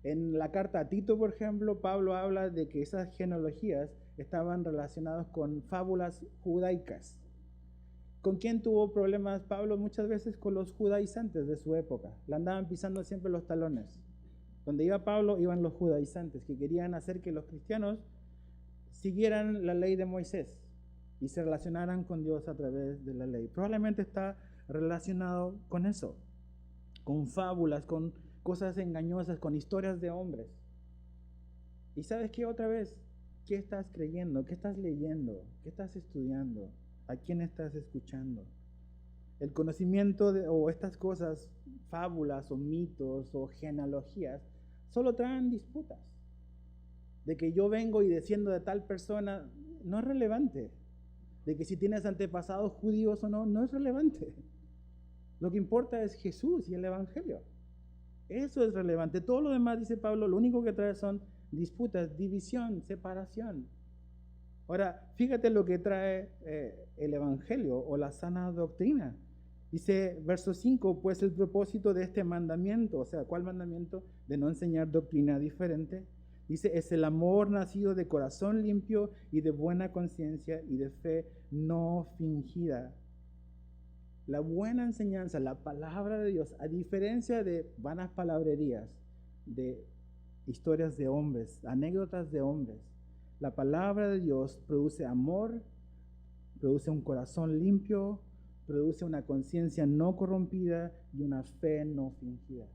En la carta a Tito, por ejemplo, Pablo habla de que esas genealogías estaban relacionadas con fábulas judaicas. ¿Con quién tuvo problemas Pablo? Muchas veces con los judaizantes de su época. Le andaban pisando siempre los talones. Donde iba Pablo, iban los judaizantes, que querían hacer que los cristianos siguieran la ley de Moisés y se relacionaran con Dios a través de la ley. Probablemente está relacionado con eso, con fábulas, con cosas engañosas, con historias de hombres. ¿Y sabes qué otra vez? ¿Qué estás creyendo? ¿Qué estás leyendo? ¿Qué estás estudiando? ¿A quién estás escuchando? El conocimiento o estas cosas, fábulas o mitos o genealogías, solo traen disputas. De que yo vengo y desciendo de tal persona, no es relevante. De que si tienes antepasados judíos o no, no es relevante. Lo que importa es Jesús y el Evangelio. Eso es relevante. Todo lo demás, dice Pablo, lo único que trae son disputas, división, separación. Ahora, fíjate lo que trae el Evangelio o la sana doctrina. Dice, verso 5, pues el propósito de este mandamiento, o sea, ¿cuál mandamiento? De no enseñar doctrina diferente. Dice, es el amor nacido de corazón limpio y de buena conciencia y de fe no fingida. La buena enseñanza, la palabra de Dios, a diferencia de vanas palabrerías, de historias de hombres, anécdotas de hombres, la palabra de Dios produce amor, produce un corazón limpio, produce una conciencia no corrompida y una fe no fingida.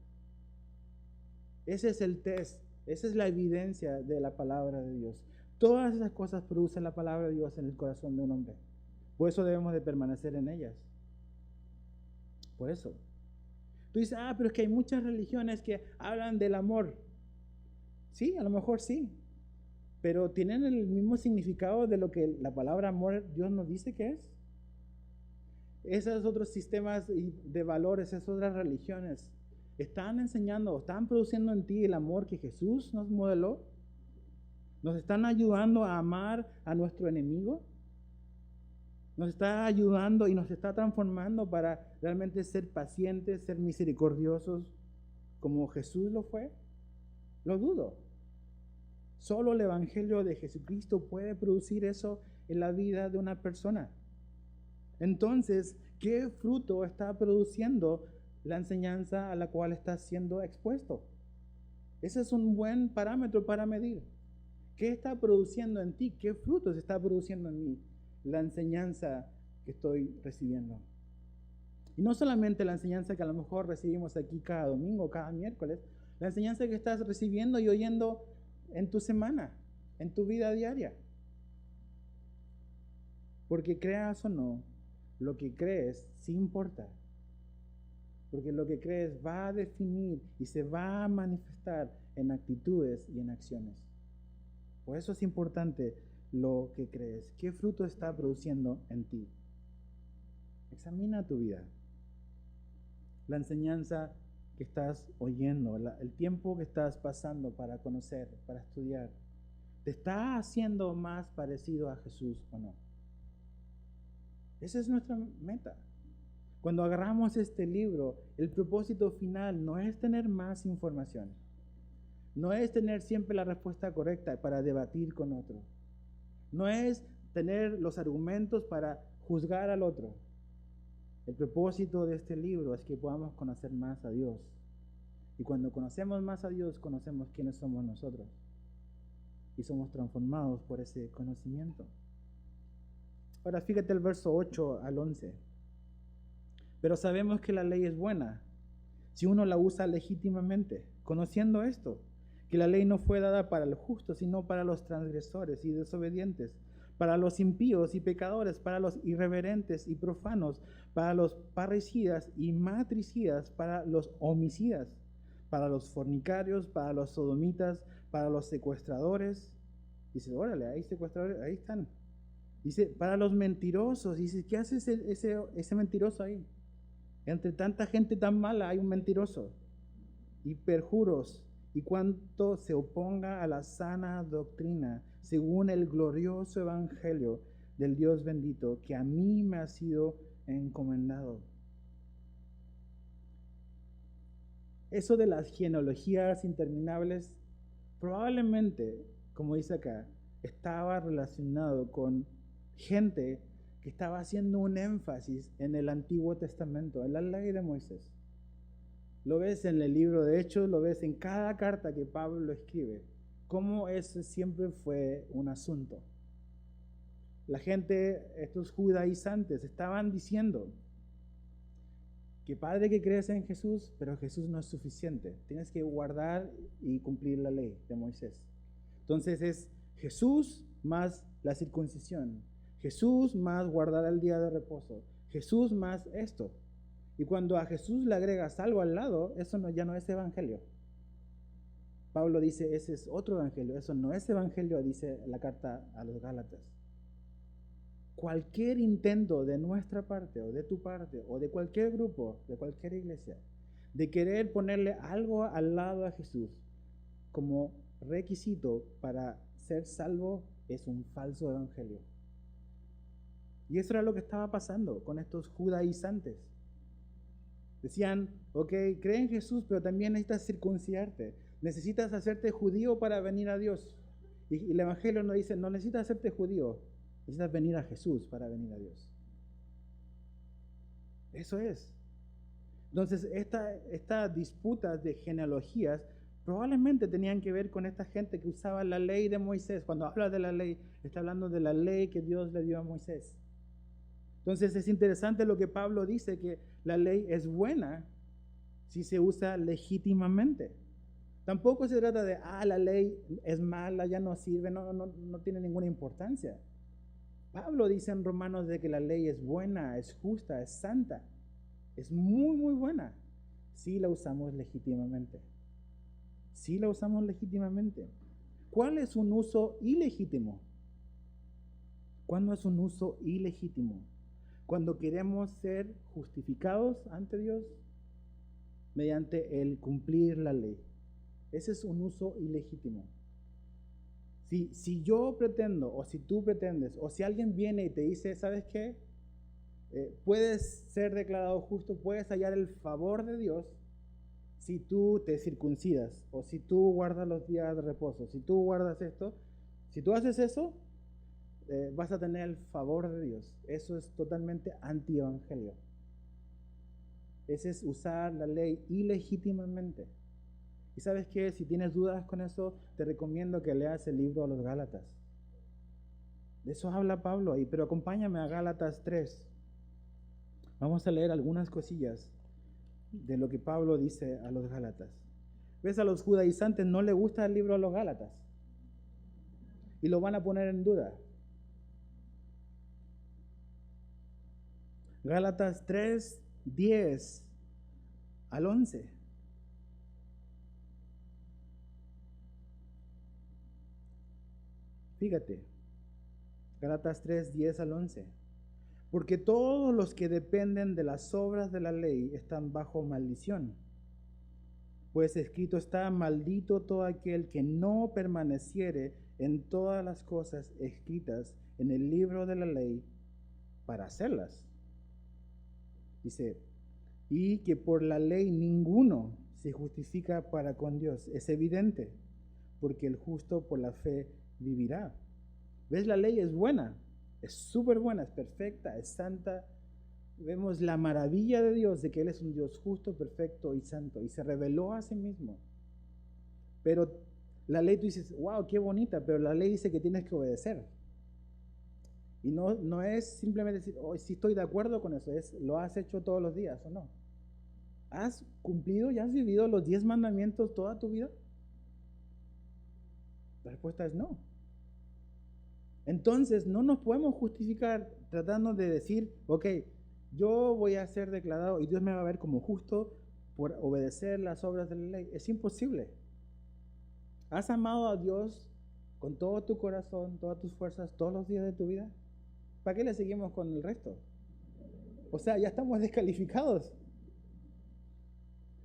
Ese es el test, esa es la evidencia de la palabra de Dios. Todas esas cosas producen la palabra de Dios en el corazón de un hombre. Por eso debemos de permanecer en ellas. Por eso. Tú dices, pero es que hay muchas religiones que hablan del amor. Sí, a lo mejor sí. Pero ¿tienen el mismo significado de lo que la palabra amor Dios nos dice que es? Esos otros sistemas de valores, esas otras religiones, ¿están enseñando, están produciendo en ti el amor que Jesús nos modeló? ¿Nos están ayudando a amar a nuestro enemigo? Nos está ayudando y nos está transformando para realmente ser pacientes, ser misericordiosos, como Jesús lo fue. Lo dudo. Solo el Evangelio de Jesucristo puede producir eso en la vida de una persona. Entonces, ¿qué fruto está produciendo la enseñanza a la cual estás siendo expuesto? Ese es un buen parámetro para medir. ¿Qué está produciendo en ti? ¿Qué frutos está produciendo en mí la enseñanza que estoy recibiendo? Y no solamente la enseñanza que a lo mejor recibimos aquí cada domingo, cada miércoles, la enseñanza que estás recibiendo y oyendo en tu semana, en tu vida diaria. Porque creas o no, lo que crees sí importa. Porque lo que crees va a definir y se va a manifestar en actitudes y en acciones. Por eso es importante lo que crees. ¿Qué fruto está produciendo en ti? Examina tu vida. La enseñanza que estás oyendo, el tiempo que estás pasando para conocer, para estudiar, ¿te está haciendo más parecido a Jesús o no? Esa es nuestra meta. Cuando agarramos este libro, el propósito final no es tener más información. No es tener siempre la respuesta correcta para debatir con otro. No es tener los argumentos para juzgar al otro. El propósito de este libro es que podamos conocer más a Dios. Y cuando conocemos más a Dios, conocemos quiénes somos nosotros. Y somos transformados por ese conocimiento. Ahora fíjate el verso 8 al 11. Pero sabemos que la ley es buena si uno la usa legítimamente, conociendo esto, que la ley no fue dada para el justo, sino para los transgresores y desobedientes, para los impíos y pecadores, para los irreverentes y profanos, para los parricidas y matricidas, para los homicidas, para los fornicarios, para los sodomitas, para los secuestradores. Dice, órale, ahí secuestradores, ahí están. Dice, para los mentirosos. Dice, ¿qué hace ese mentiroso ahí? Entre tanta gente tan mala hay un mentiroso. Y perjuros, y cuanto se oponga a la sana doctrina, según el glorioso evangelio del Dios bendito, que a mí me ha sido encomendado. Eso de las genealogías interminables, probablemente, como dice acá, estaba relacionado con gente que estaba haciendo un énfasis en el Antiguo Testamento, en la ley de Moisés. Lo ves en el libro de Hechos, lo ves en cada carta que Pablo escribe, cómo eso siempre fue un asunto. La gente, estos judaizantes, estaban diciendo que padre que crees en Jesús, pero Jesús no es suficiente. Tienes que guardar y cumplir la ley de Moisés. Entonces es Jesús más la circuncisión, Jesús más guardar el día de reposo, Jesús más esto. Y cuando a Jesús le agregas algo al lado, eso ya no es evangelio. Pablo dice, ese es otro evangelio, eso no es evangelio, dice la carta a los Gálatas. Cualquier intento de nuestra parte, o de tu parte, o de cualquier grupo, de cualquier iglesia, de querer ponerle algo al lado a Jesús como requisito para ser salvo, es un falso evangelio. Y eso era lo que estaba pasando con estos judaizantes. Decían, ok, cree en Jesús, pero también necesitas circuncidarte. Necesitas hacerte judío para venir a Dios. Y el Evangelio nos dice, no necesitas hacerte judío, necesitas venir a Jesús para venir a Dios. Eso es. Entonces, estas disputas de genealogías probablemente tenían que ver con esta gente que usaba la ley de Moisés. Cuando habla de la ley, está hablando de la ley que Dios le dio a Moisés. Entonces es interesante lo que Pablo dice, que la ley es buena si se usa legítimamente. Tampoco se trata de, la ley es mala, ya no sirve, no tiene ninguna importancia. Pablo dice en Romanos de que la ley es buena, es justa, es santa, es muy, muy buena, si la usamos legítimamente. Si la usamos legítimamente. ¿Cuál es un uso ilegítimo? ¿Cuándo es un uso ilegítimo? Cuando queremos ser justificados ante Dios mediante el cumplir la ley. Ese es un uso ilegítimo. Si yo pretendo, o si tú pretendes, o si alguien viene y te dice, ¿sabes qué? Puedes ser declarado justo, puedes hallar el favor de Dios si tú te circuncidas, o si tú guardas los días de reposo, si tú guardas esto, si tú haces eso, vas a tener el favor de Dios. Eso es totalmente anti-evangelio. Ese es usar la ley ilegítimamente. Y sabes qué, si tienes dudas con eso, te recomiendo que leas el libro a los Gálatas. De eso habla Pablo ahí, pero acompáñame a Gálatas 3. Vamos a leer algunas cosillas de lo que Pablo dice a los Gálatas. ¿Ves? A los judaizantes no les gusta el libro a los Gálatas y lo van a poner en duda. Gálatas 3, 10 al 11. Fíjate, Gálatas 3, 10 al 11. Porque todos los que dependen de las obras de la ley están bajo maldición. Pues escrito está, maldito todo aquel que no permaneciere en todas las cosas escritas en el libro de la ley para hacerlas. Dice, y que por la ley ninguno se justifica para con Dios. Es evidente, porque el justo por la fe vivirá. ¿Ves? La ley es buena, es súper buena, es perfecta, es santa. Vemos la maravilla de Dios, de que Él es un Dios justo, perfecto y santo, y se reveló a sí mismo. Pero la ley, tú dices, wow, qué bonita, pero la ley dice que tienes que obedecer. Y no es simplemente decir, oh, sí estoy de acuerdo con eso, es, ¿lo has hecho todos los días o no? ¿Has cumplido y has vivido los 10 mandamientos toda tu vida? La respuesta es no. Entonces, no nos podemos justificar tratando de decir, ok, yo voy a ser declarado y Dios me va a ver como justo por obedecer las obras de la ley. Es imposible. ¿Has amado a Dios con todo tu corazón, todas tus fuerzas, todos los días de tu vida? ¿Para qué le seguimos con el resto? O sea, ya estamos descalificados.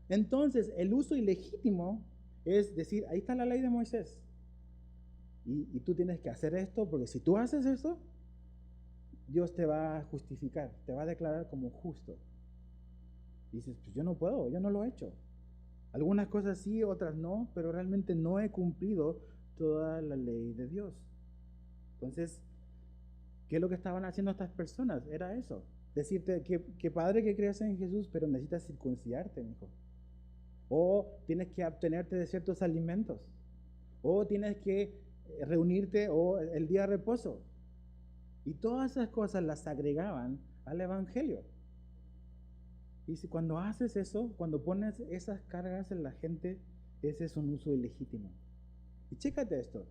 Entonces, el uso ilegítimo es decir, ahí está la ley de Moisés. Y tú tienes que hacer esto, porque si tú haces eso, Dios te va a justificar, te va a declarar como justo. Y dices, pues yo no puedo, yo no lo he hecho. Algunas cosas sí, otras no, pero realmente no he cumplido toda la ley de Dios. Entonces, ¿qué es lo que estaban haciendo estas personas? Era eso. Decirte que padre que creas en Jesús, pero necesitas circuncidarte, hijo. O tienes que abstenerte de ciertos alimentos. O tienes que reunirte o el día de reposo. Y todas esas cosas las agregaban al evangelio. Y si cuando haces eso, cuando pones esas cargas en la gente, ese es un uso ilegítimo. Y chécate esto.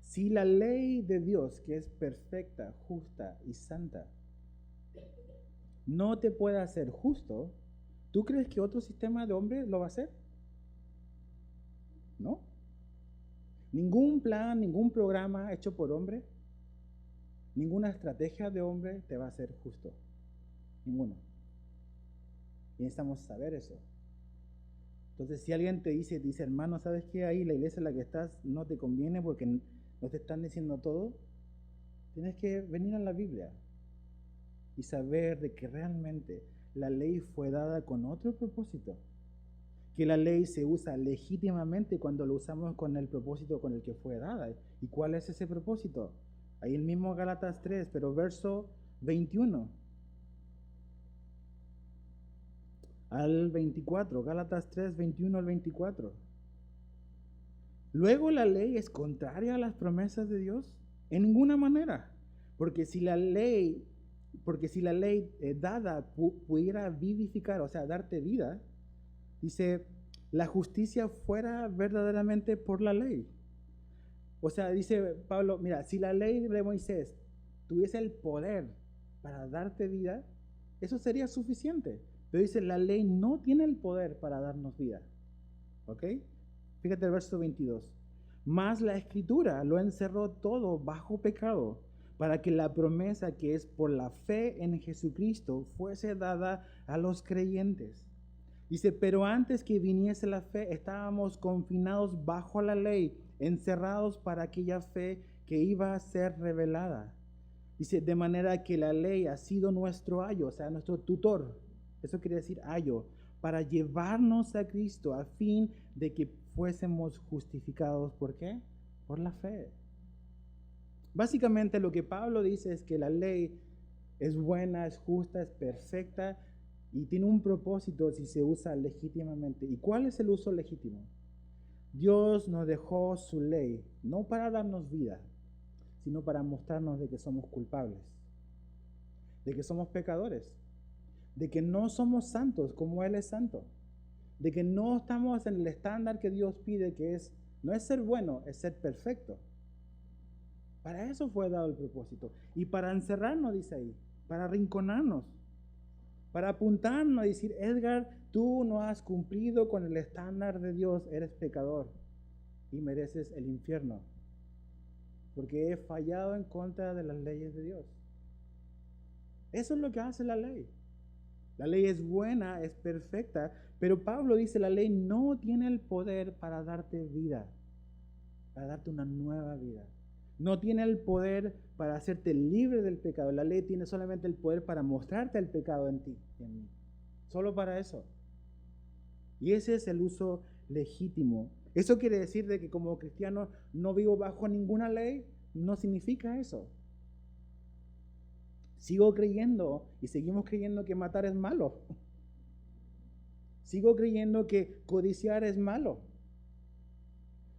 Si la ley de Dios, que es perfecta, justa y santa, no te puede hacer justo, ¿tú crees que otro sistema de hombres lo va a hacer? ¿No? Ningún plan, ningún programa hecho por hombre, ninguna estrategia de hombre te va a hacer justo. Ninguno. Y necesitamos saber eso. Entonces, si alguien te dice, hermano, ¿sabes qué? Ahí la iglesia en la que estás no te conviene porque no te están diciendo todo, tienes que venir a la Biblia y saber de que realmente la ley fue dada con otro propósito. Que la ley se usa legítimamente cuando lo usamos con el propósito con el que fue dada. ¿Y cuál es ese propósito? Ahí el mismo Gálatas 3, pero verso 21 al 24, Gálatas 3, 21 al 24. Luego la ley es contraria a las promesas de Dios en ninguna manera, porque si la ley dada pudiera vivificar, o sea, darte vida, dice, la justicia fuera verdaderamente por la ley. O sea, dice Pablo, mira, si la ley de Moisés tuviese el poder para darte vida, eso sería suficiente. Pero dice, la ley no tiene el poder para darnos vida. ¿Ok? Fíjate el verso 22. Mas la Escritura lo encerró todo bajo pecado, para que la promesa que es por la fe en Jesucristo fuese dada a los creyentes. Dice, pero antes que viniese la fe, estábamos confinados bajo la ley, encerrados para aquella fe que iba a ser revelada. Dice, de manera que la ley ha sido nuestro ayo, o sea, nuestro tutor. Eso quiere decir ayo, para llevarnos a Cristo a fin de que fuésemos justificados. ¿Por qué? Por la fe. Básicamente lo que Pablo dice es que la ley es buena, es justa, es perfecta y tiene un propósito si se usa legítimamente. ¿Y cuál es el uso legítimo? Dios nos dejó su ley, no para darnos vida, sino para mostrarnos de que somos culpables, de que somos pecadores, de que no somos santos como Él es santo, de que no estamos en el estándar que Dios pide, que no es ser bueno, es ser perfecto. Para eso fue dado el propósito. Y para encerrarnos, dice ahí, para arrinconarnos, para apuntarnos y decir, Edgar, tú no has cumplido con el estándar de Dios, eres pecador y mereces el infierno, porque he fallado en contra de las leyes de Dios. Eso es lo que hace la ley. La ley es buena, es perfecta, pero Pablo dice, la ley no tiene el poder para darte vida, para darte una nueva vida. No tiene el poder para hacerte libre del pecado. La ley tiene solamente el poder para mostrarte el pecado en ti y en mí. Solo para eso. Y ese es el uso legítimo. Eso quiere decir de que como cristiano no vivo bajo ninguna ley. No significa eso. Sigo creyendo y seguimos creyendo que matar es malo. Sigo creyendo que codiciar es malo.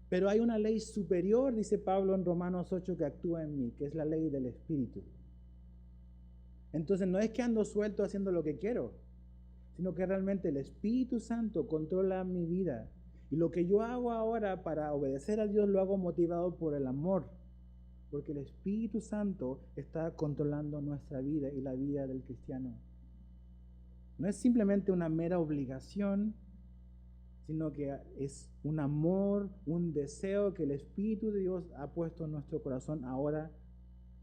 Pero hay una ley superior, dice Pablo en Romanos 8, que actúa en mí, que es la ley del Espíritu. Entonces no es que ando suelto haciendo lo que quiero, sino que realmente el Espíritu Santo controla mi vida. Y lo que yo hago ahora para obedecer a Dios lo hago motivado por el amor, porque el Espíritu Santo está controlando nuestra vida y la vida del cristiano. No es simplemente una mera obligación, sino que es un amor, un deseo que el Espíritu de Dios ha puesto en nuestro corazón ahora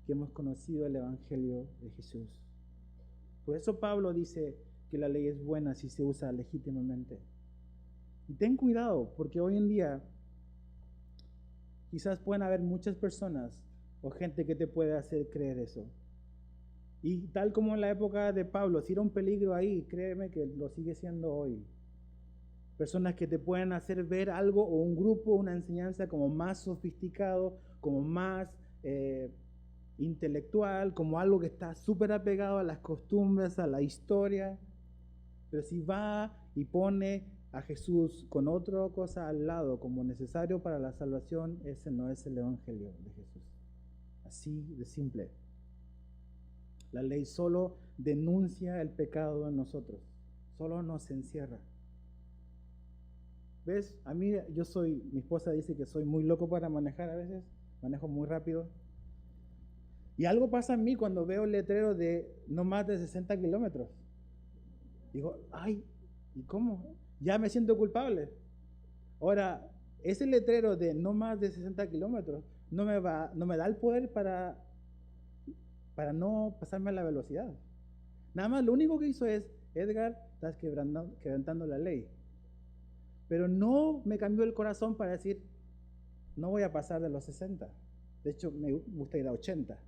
que hemos conocido el Evangelio de Jesús. Por eso Pablo dice que la ley es buena si se usa legítimamente. Y ten cuidado, porque hoy en día quizás pueden haber muchas personas o gente que te puede hacer creer eso. Y tal como en la época de Pablo, si era un peligro ahí, créeme que lo sigue siendo hoy. Personas que te pueden hacer ver algo o un grupo, una enseñanza como más sofisticado, como más intelectual, como algo que está súper apegado a las costumbres, a la historia. Pero si va y pone a Jesús con otra cosa al lado como necesario para la salvación, ese no es el Evangelio de Jesús. Así de simple. La ley solo denuncia el pecado en nosotros, solo nos encierra. ¿Ves? A mí, mi esposa dice que soy muy loco para manejar a veces, manejo muy rápido. Y algo pasa en mí cuando veo el letrero de no más de 60 kilómetros. Digo, ay, ¿y cómo? Ya me siento culpable. Ahora, ese letrero de no más de 60 kilómetros no me da el poder para no pasarme a la velocidad. Nada más lo único que hizo es, Edgar, estás quebrantando la ley. Pero no me cambió el corazón para decir, no voy a pasar de los 60. De hecho, me gusta ir a 80.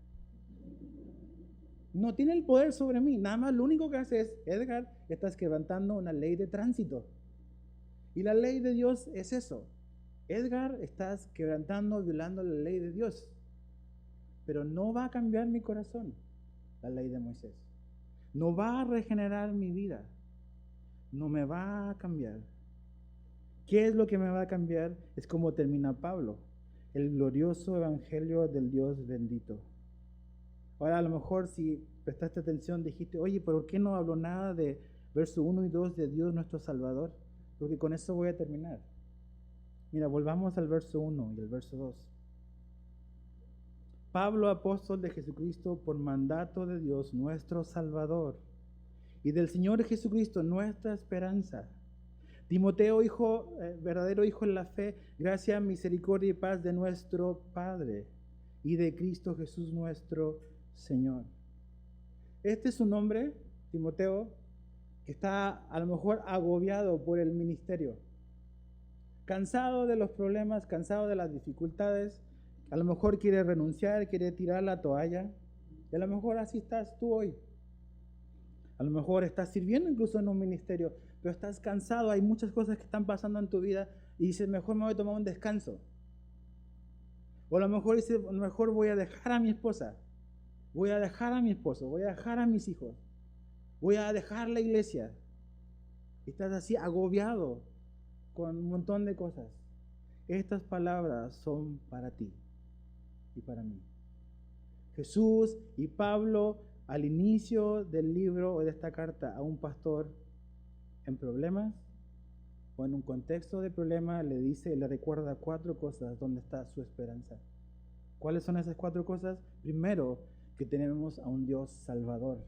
No tiene el poder sobre mí. Nada más lo único que hace es, Edgar, estás quebrantando una ley de tránsito. Y la ley de Dios es eso. Edgar, estás quebrantando, violando la ley de Dios. Pero no va a cambiar mi corazón, la ley de Moisés. No va a regenerar mi vida. No me va a cambiar. ¿Qué es lo que me va a cambiar? Es como termina Pablo, el glorioso evangelio del Dios bendito. Ahora a lo mejor si prestaste atención dijiste, oye, ¿por qué no hablo nada de verso 1 y 2 de Dios nuestro Salvador? Porque con eso voy a terminar. Mira, volvamos al verso 1 y el verso 2. Pablo, apóstol de Jesucristo, por mandato de Dios nuestro Salvador y del Señor Jesucristo nuestra esperanza. Timoteo, verdadero hijo en la fe, gracia, misericordia y paz de nuestro Padre y de Cristo Jesús nuestro Señor. Este es un hombre, Timoteo, que está a lo mejor agobiado por el ministerio. cansado de los problemas, cansado de las dificultades, a lo mejor quiere renunciar, quiere tirar la toalla, y a lo mejor así estás tú hoy. A lo mejor estás sirviendo incluso en un ministerio, pero estás cansado, hay muchas cosas que están pasando en tu vida y dices, mejor me voy a tomar un descanso. O a lo mejor dices, mejor voy a dejar a mi esposa, voy a dejar a mi esposo, voy a dejar a mis hijos, voy a dejar la iglesia. Estás así agobiado con un montón de cosas. Estas palabras son para ti y para mí. Jesús y Pablo al inicio del libro o de esta carta a un pastor en problemas o en un contexto de problemas le dice, le recuerda 4 cosas donde está su esperanza. ¿Cuáles son esas 4 cosas? Primero, que tenemos a un Dios salvador.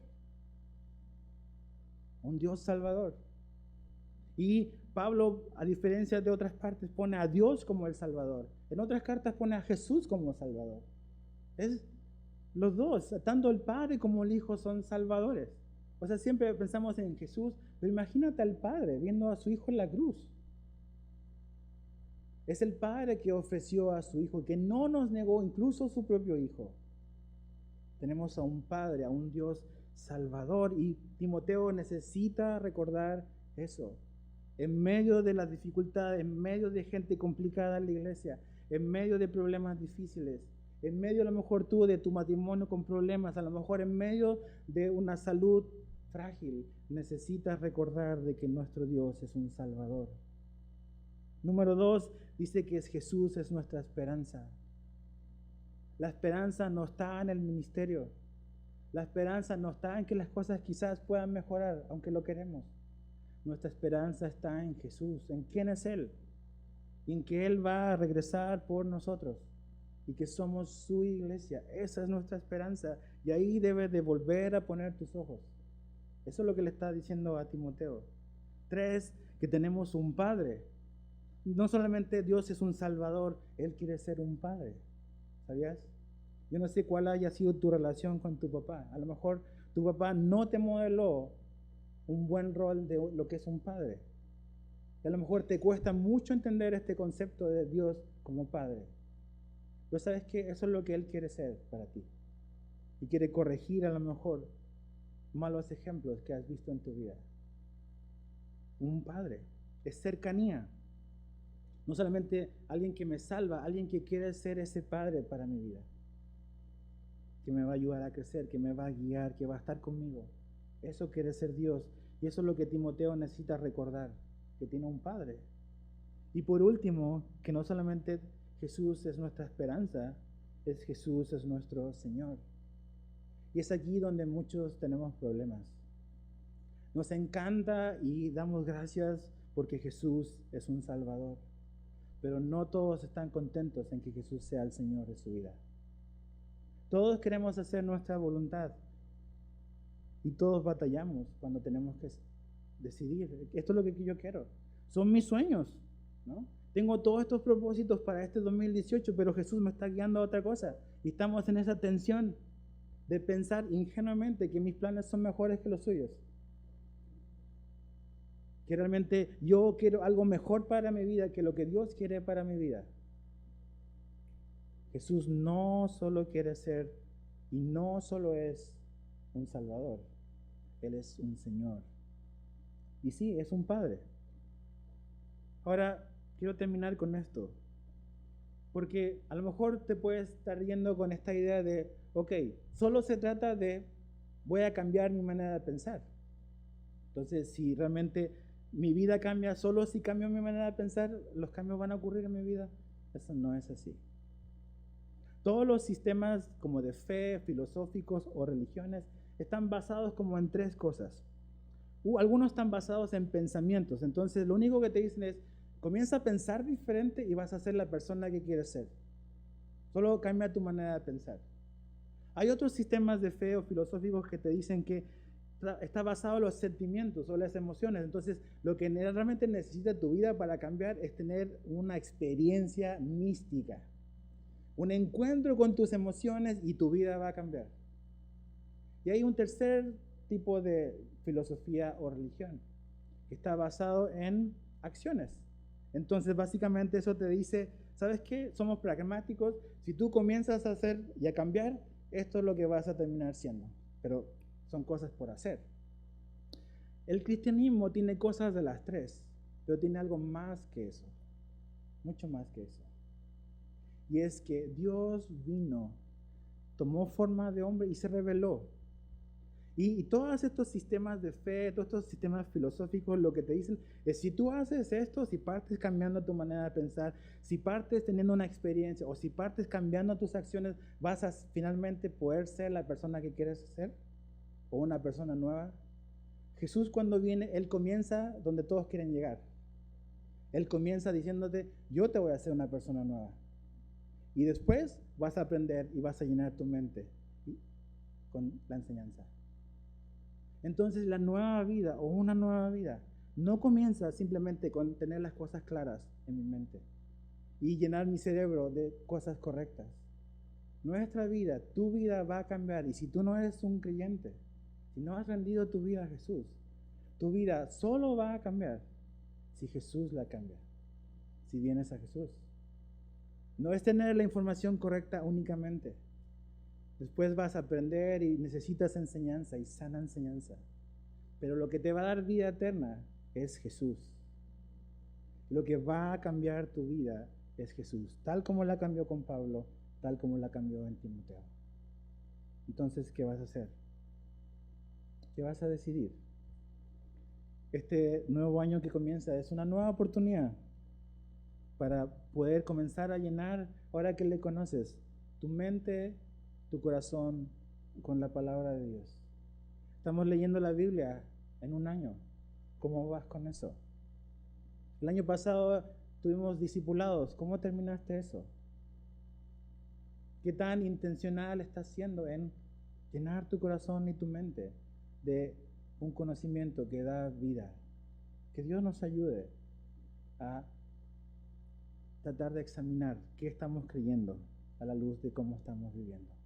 Un Dios salvador. Y Pablo, a diferencia de otras partes, pone a Dios como el Salvador. En otras cartas pone a Jesús como Salvador. Es los dos, tanto el Padre como el Hijo son salvadores. O sea, siempre pensamos en Jesús, pero imagínate al Padre viendo a su Hijo en la cruz. Es el Padre que ofreció a su Hijo, que no nos negó incluso su propio Hijo. Tenemos a un Padre, a un Dios salvador, y Timoteo necesita recordar eso. En medio de las dificultades, en medio de gente complicada en la iglesia, en medio de problemas difíciles, en medio a lo mejor tú de tu matrimonio con problemas, a lo mejor en medio de una salud frágil, necesitas recordar de que nuestro Dios es un Salvador. Número 2, dice que Jesús es nuestra esperanza. La esperanza no está en el ministerio. La esperanza no está en que las cosas quizás puedan mejorar, aunque lo queremos. Nuestra esperanza está en Jesús, en quién es Él, en que Él va a regresar por nosotros y que somos su iglesia. Esa es nuestra esperanza y ahí debes de volver a poner tus ojos. Eso es lo que le está diciendo a Timoteo. 3, que tenemos un Padre. No solamente Dios es un Salvador, Él quiere ser un Padre. ¿Sabías? Yo no sé cuál haya sido tu relación con tu papá. A lo mejor tu papá no te modeló un buen rol de lo que es un padre. Y a lo mejor te cuesta mucho entender este concepto de Dios como Padre. Pero sabes que eso es lo que Él quiere ser para ti. Y quiere corregir a lo mejor malos ejemplos que has visto en tu vida. Un Padre es cercanía. No solamente alguien que me salva, alguien que quiere ser ese Padre para mi vida. Que me va a ayudar a crecer, que me va a guiar, que va a estar conmigo. Eso quiere ser Dios. Y eso es lo que Timoteo necesita recordar, que tiene un Padre. Y por último, que no solamente Jesús es nuestra esperanza, Jesús es nuestro Señor. Y es aquí donde muchos tenemos problemas. Nos encanta y damos gracias porque Jesús es un Salvador. Pero no todos están contentos en que Jesús sea el Señor de su vida. Todos queremos hacer nuestra voluntad. Y todos batallamos cuando tenemos que decidir. Esto es lo que yo quiero. Son mis sueños, ¿no? Tengo todos estos propósitos para este 2018, pero Jesús me está guiando a otra cosa. Y estamos en esa tensión de pensar ingenuamente que mis planes son mejores que los suyos. Que realmente yo quiero algo mejor para mi vida que lo que Dios quiere para mi vida. Jesús no solo quiere ser y no solo es un Salvador, Él es un Señor. Y sí, es un Padre. Ahora, quiero terminar con esto. Porque a lo mejor te puedes estar yendo con esta idea de, ok, solo se trata de, voy a cambiar mi manera de pensar. Entonces, si realmente mi vida cambia solo si cambio mi manera de pensar, los cambios van a ocurrir en mi vida. Eso no es así. Todos los sistemas como de fe, filosóficos o religiones están basados como en 3 cosas. Algunos están basados en pensamientos. Entonces, lo único que te dicen es, comienza a pensar diferente y vas a ser la persona que quieres ser. Solo cambia tu manera de pensar. Hay otros sistemas de fe o filosóficos que te dicen que está basado en los sentimientos o las emociones. Entonces, lo que realmente necesita tu vida para cambiar es tener una experiencia mística. Un encuentro con tus emociones y tu vida va a cambiar. Y hay un tercer tipo de filosofía o religión que está basado en acciones. Entonces, básicamente eso te dice, ¿sabes qué? Somos pragmáticos. Si tú comienzas a hacer y a cambiar, esto es lo que vas a terminar siendo. Pero son cosas por hacer. El cristianismo tiene cosas de las tres, pero tiene algo más que eso. Mucho más que eso. Y es que Dios vino, tomó forma de hombre y se reveló. Y todos estos sistemas de fe, todos estos sistemas filosóficos, lo que te dicen es, si tú haces esto, si partes cambiando tu manera de pensar, si partes teniendo una experiencia o si partes cambiando tus acciones, vas a finalmente poder ser la persona que quieres ser o una persona nueva. Jesús cuando viene, Él comienza donde todos quieren llegar. Él comienza diciéndote, yo te voy a hacer una persona nueva. Y después vas a aprender y vas a llenar tu mente con la enseñanza. Entonces la nueva vida o una nueva vida no comienza simplemente con tener las cosas claras en mi mente y llenar mi cerebro de cosas correctas. Nuestra vida, tu vida va a cambiar. Y si tú no eres un creyente, si no has rendido tu vida a Jesús, tu vida solo va a cambiar si Jesús la cambia, si vienes a Jesús. No es tener la información correcta únicamente. Después vas a aprender y necesitas enseñanza y sana enseñanza. Pero lo que te va a dar vida eterna es Jesús. Lo que va a cambiar tu vida es Jesús, tal como la cambió con Pablo, tal como la cambió en Timoteo. Entonces, ¿qué vas a hacer? ¿Qué vas a decidir? Este nuevo año que comienza es una nueva oportunidad para poder comenzar a llenar, ahora que le conoces, tu mente, tu corazón con la palabra de Dios. Estamos leyendo la Biblia en un año. ¿Cómo vas con eso? El año pasado tuvimos discipulados. ¿Cómo terminaste eso? ¿Qué tan intencional estás siendo en llenar tu corazón y tu mente de un conocimiento que da vida? Que Dios nos ayude a tratar de examinar qué estamos creyendo a la luz de cómo estamos viviendo.